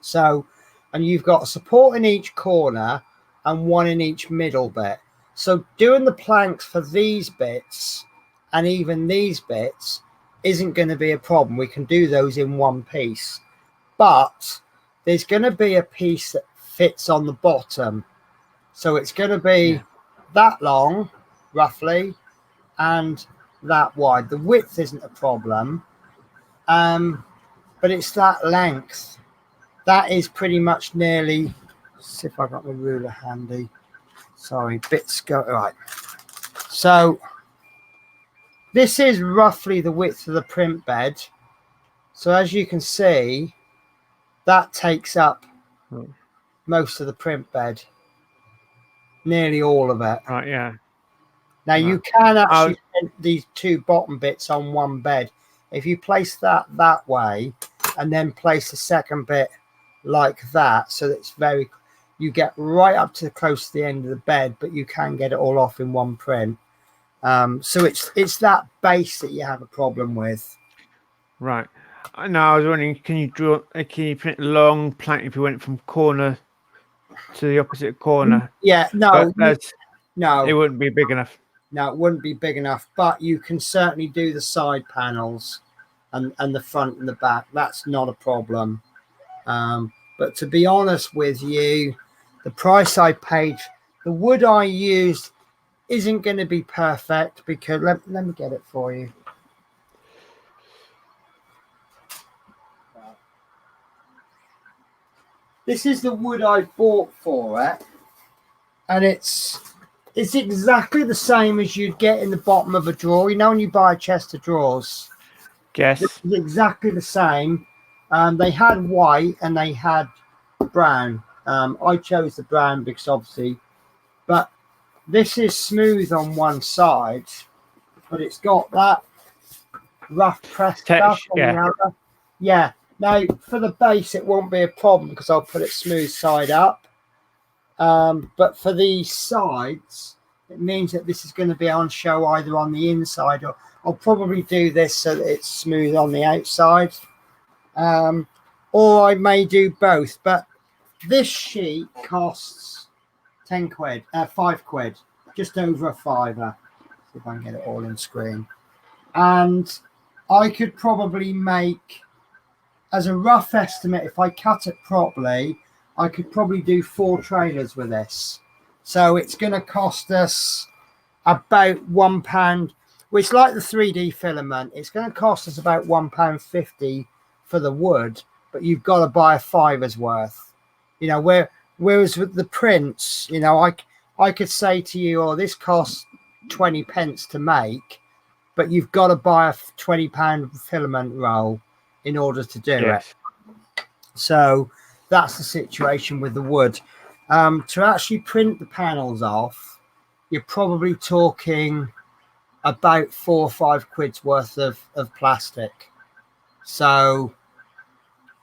So, and you've got a support in each corner and one in each middle bit. So doing the planks for these bits and even these bits isn't going to be a problem. We can do those in one piece. But there's going to be a piece that fits on the bottom. So it's going to be that long, roughly, and that wide. The width isn't a problem, but it's that length. That is pretty much nearly, let's see if I got the ruler handy. Sorry, bits go, right. So this is roughly the width of the print bed. So as you can see, that takes up most of the print bed, nearly all of it. Right, yeah. Now you can actually print these two bottom bits on one bed. If you place that way and then place the second bit like that, so that it's very, you get right up to close to the end of the bed, but you can get it all off in one print. So it's that base that you have a problem with. Right. Now I was wondering, can you print a long plank if you went from corner to the opposite corner? Yeah, no, no, it wouldn't be big enough. No, it wouldn't be big enough, but you can certainly do the side panels and the front and the back. That's not a problem. But to be honest with you, the price I paid, the wood I used isn't going to be perfect, because let me get it for you. This is the wood I bought for it, and it's exactly the same as you'd get in the bottom of a drawer. You know, when you buy a chest of drawers. Yes. It's exactly the same. They had white and they had brown. I chose the brown because obviously, but this is smooth on one side, but it's got that rough press stuff on the other. Yeah. Now for the base, it won't be a problem because I'll put it smooth side up. But for these sides, it means that this is going to be on show either on the inside, or I'll probably do this so that it's smooth on the outside. Or I may do both, but this sheet costs 10 quid, 5 quid, just over a fiver. See if I can get it all in screen. And I could probably make, as a rough estimate, if I cut it properly, I could probably do 4 trailers with this. So it's going to cost us about £1, which, like the 3D filament, it's going to cost us about £1.50 for the wood, but you've got to buy a fiver's worth. You know, whereas with the prints, you know, I could say to you, oh, this costs 20 pence to make, but you've got to buy a £20 filament roll in order to do it. So that's the situation with the wood. To actually print the panels off, you're probably talking about 4 or 5 quid's worth of plastic. So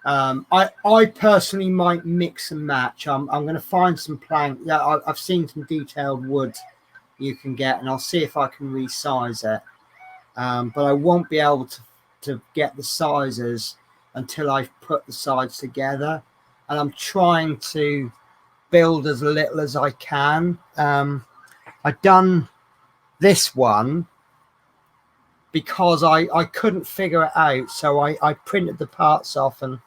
I personally might mix and match. I'm going to find some plank. Yeah, I've seen some detailed wood you can get, and I'll see if I can resize it. But I won't be able to get the sizes until I've put the sides together, and I'm trying to build as little as I can. I've done this one because I couldn't figure it out, so I printed the parts off and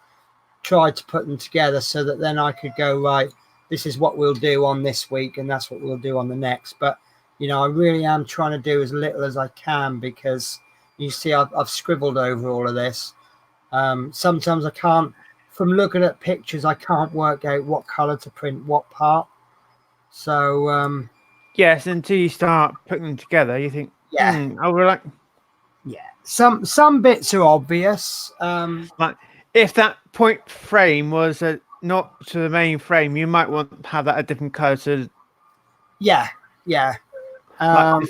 tried to put them together so that then I could go, right, this is what we'll do on this week and that's what we'll do on the next. But you know, I really am trying to do as little as I can, because you see I've scribbled over all of this. Sometimes I can't, from looking at pictures, I can't work out what color to print what part. So yes, until you start putting them together, you think, yeah, oh, we're like, yeah. Some bits are obvious. like if that point frame was not to the main frame, you might want to have that a different color to. Yeah. Like,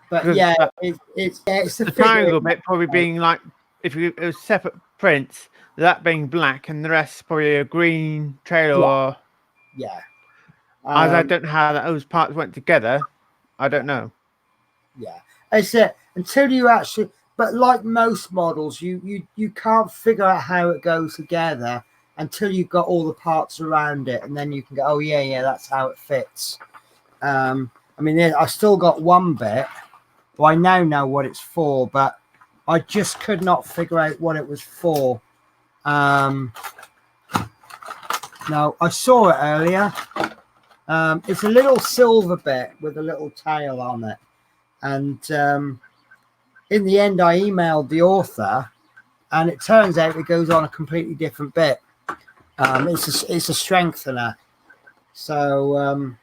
But yeah, it's the triangle bit probably being like, if it was separate prints, that being black and the rest probably a green trailer. Or yeah. as I don't know how those parts went together, I don't know. Yeah, it's it until you actually. But like most models, you can't figure out how it goes together until you've got all the parts around it, and then you can go, oh yeah, that's how it fits. I mean, I still got one bit. Well, I now know what it's for, but I just could not figure out what it was for. No, I saw it earlier. It's a little silver bit with a little tail on it. And in the end, I emailed the author, and it turns out it goes on a completely different bit. It's a strengthener. So,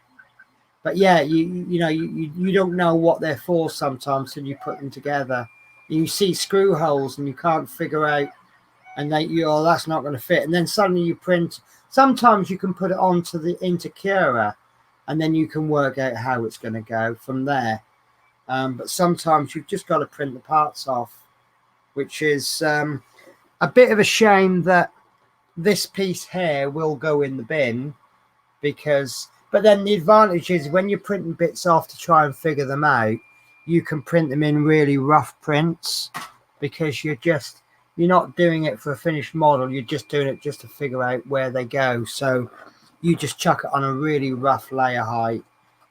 but yeah, you don't know what they're for sometimes till you put them together. You see screw holes and you can't figure out, and that's not going to fit. And then suddenly you print. Sometimes you can put it onto the Intercura, and then you can work out how it's going to go from there. But sometimes you've just got to print the parts off, which is a bit of a shame that this piece here will go in the bin, but then the advantage is when you're printing bits off to try and figure them out, you can print them in really rough prints, because you're not doing it for a finished model. You're just doing it just to figure out where they go. So you just chuck it on a really rough layer height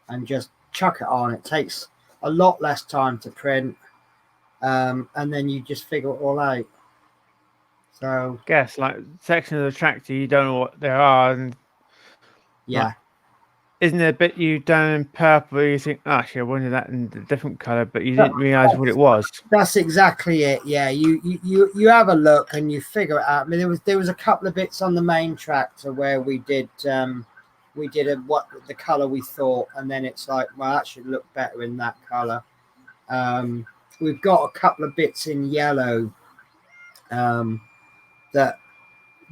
and just chuck it on. It takes a lot less time to print, and then you just figure it all out. So guess like sections of the tractor, you don't know what they are, and yeah, like, isn't there a bit you done in purple? You think, oh, actually, I wanted that in a different color, but you didn't realize what it was. That's exactly it. Yeah, you have a look and you figure it out. I mean, there was a couple of bits on the main tractor where we did what the color we thought, and then it's like, well, that should look better in that color. We've got a couple of bits in yellow.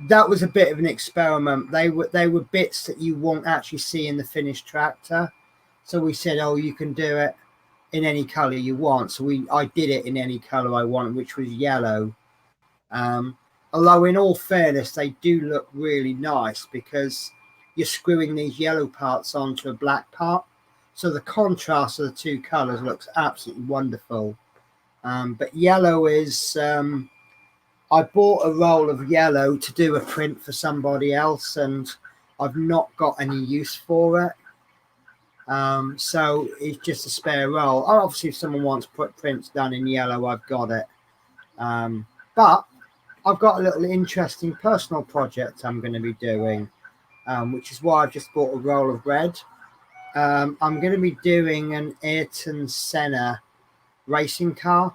That was a bit of an experiment. They were bits that you won't actually see in the finished tractor. So we said, oh, you can do it in any color you want. So I did it in any color I wanted, which was yellow. Although in all fairness, they do look really nice because you're screwing these yellow parts onto a black part. So the contrast of the two colors looks absolutely wonderful. But yellow is... I bought a roll of yellow to do a print for somebody else, and I've not got any use for it. So it's just a spare roll. Obviously, if someone wants to put prints done in yellow, I've got it. But I've got a little interesting personal project I'm going to be doing, which is why I've just bought a roll of red. I'm going to be doing an Ayrton Senna racing car.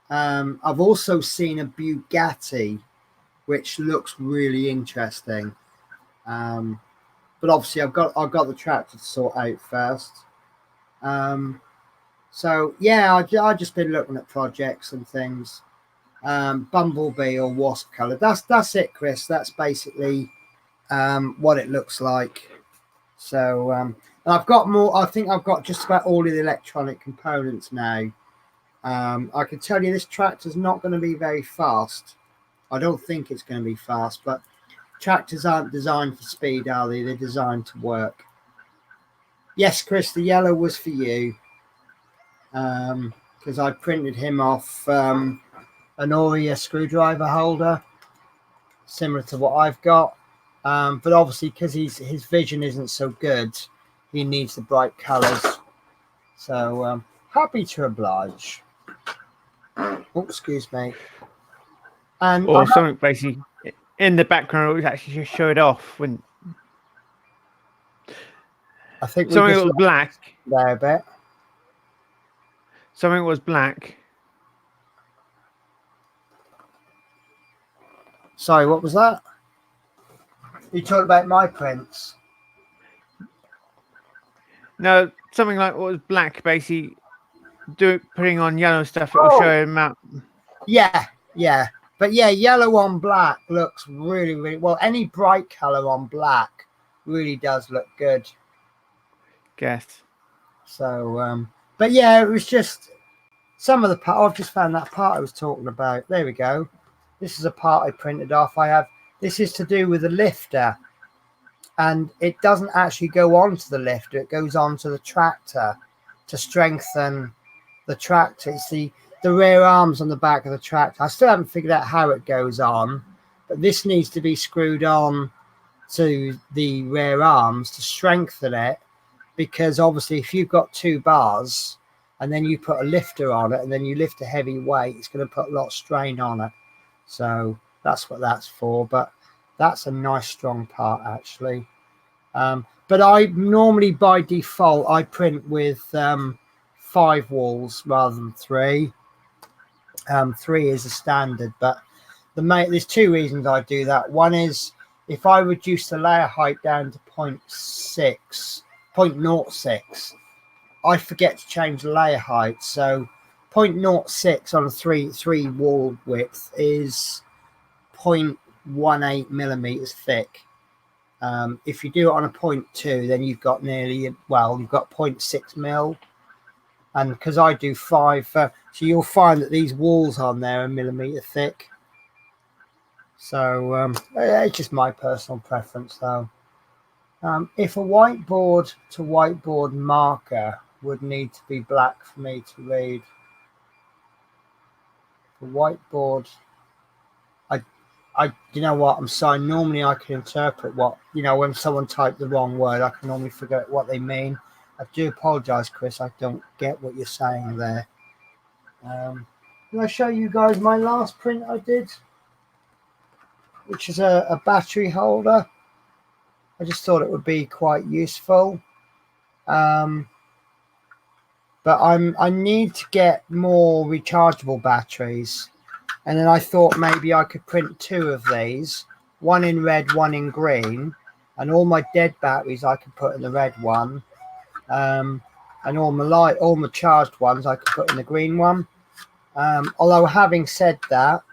I've also seen a Bugatti, which looks really interesting. But obviously I've got the tractor to sort out first. So yeah, I've just been looking at projects and things. Bumblebee or wasp color. That's it, Chris. That's basically what it looks like. So I've got more. I think I've got just about all of the electronic components now. I can tell you this tractor's not going to be very fast. I don't think it's going to be fast, but tractors aren't designed for speed, are they? They're designed to work. Yes, Chris, the yellow was for you. because I printed him off an Aurea screwdriver holder, similar to what I've got. But obviously, because his vision isn't so good, he needs the bright colours. So happy to oblige. Oh, excuse me. And or something basically in the background, which actually just showed off when I think we something just was black. There a bit. Something was black. Sorry, what was that? You talked about my prints. No, something like what was black, basically putting on yellow stuff. It will show him out. Yeah, yeah. But yeah, yellow on black looks really, really well. Any bright color on black really does look good. Guess. So, but yeah, it was just some of the part. I've just found that part I was talking about. There we go. This is a part I printed off. This is to do with the lifter, and it doesn't actually go onto the lifter. It goes onto the tractor to strengthen the tractor. It's the rear arms on the back of the tractor. I still haven't figured out how it goes on, but this needs to be screwed on to the rear arms to strengthen it, because obviously if you've got 2 bars and then you put a lifter on it and then you lift a heavy weight, it's going to put a lot of strain on it. So that's what that's for. But that's a nice strong part actually. But I normally by default I print with 5 walls rather than 3. 3 is a standard, but there's 2 reasons I do that. One is if I reduce the layer height down to 0.06, I forget to change the layer height. So 0.06 on a 3 wall width is 0.18 millimeters thick. If you do it on a 0.2, then you've got you've got 0.6 mil. And because I do 5, so you'll find that these walls on there are millimeter thick. So it's just my personal preference, though. If a whiteboard to whiteboard marker would need to be black for me to read, the whiteboard, you know what? I'm sorry. Normally, I can interpret when someone typed the wrong word, I can normally figure out what they mean. I do apologize, Chris. I don't get what you're saying there. Can I show you guys my last print I did, which is a battery holder? I just thought it would be quite useful. But I need to get more rechargeable batteries. And then I thought maybe I could print 2 of these, one in red, one in green, and all my dead batteries I could put in the red one, and all my charged ones I could put in the green one. Although having said that,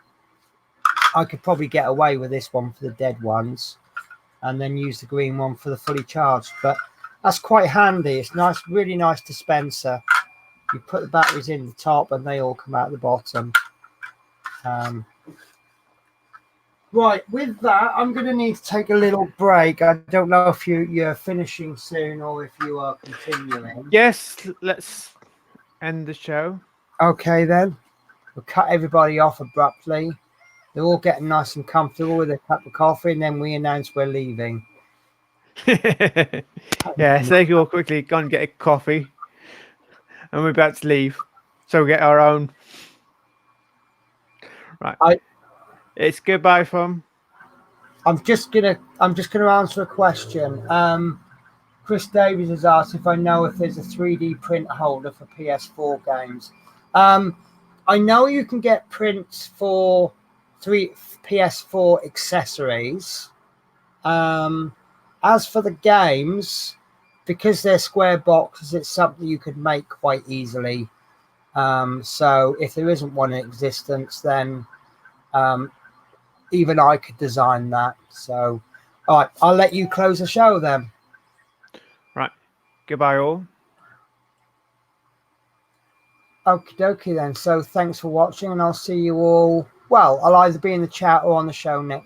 I could probably get away with this one for the dead ones, and then use the green one for the fully charged. But that's quite handy. It's nice, really nice dispenser. You put the batteries in the top, and they all come out the bottom. Right, with that, I'm going to need to take a little break. I don't know if you're finishing soon or if you are continuing. Yes, let's end the show. Okay, then. We'll cut everybody off abruptly. They're all getting nice and comfortable with a cup of coffee, and then we announce we're leaving. Yeah, so they can all quickly go and get a coffee, and we're about to leave. So we get our own. Right. It's goodbye from. I'm just gonna answer a question. Chris Davies has asked if I know if there's a 3D print holder for PS4 games. I know you can get prints for PS4 accessories. As for the games, because they're square boxes, it's something you could make quite easily. So if there isn't one in existence, then even I could design that. So, all right, I'll let you close the show then. Right. Goodbye, all. Okie dokie then. So thanks for watching, and I'll see you all. Well, I'll either be in the chat or on the show next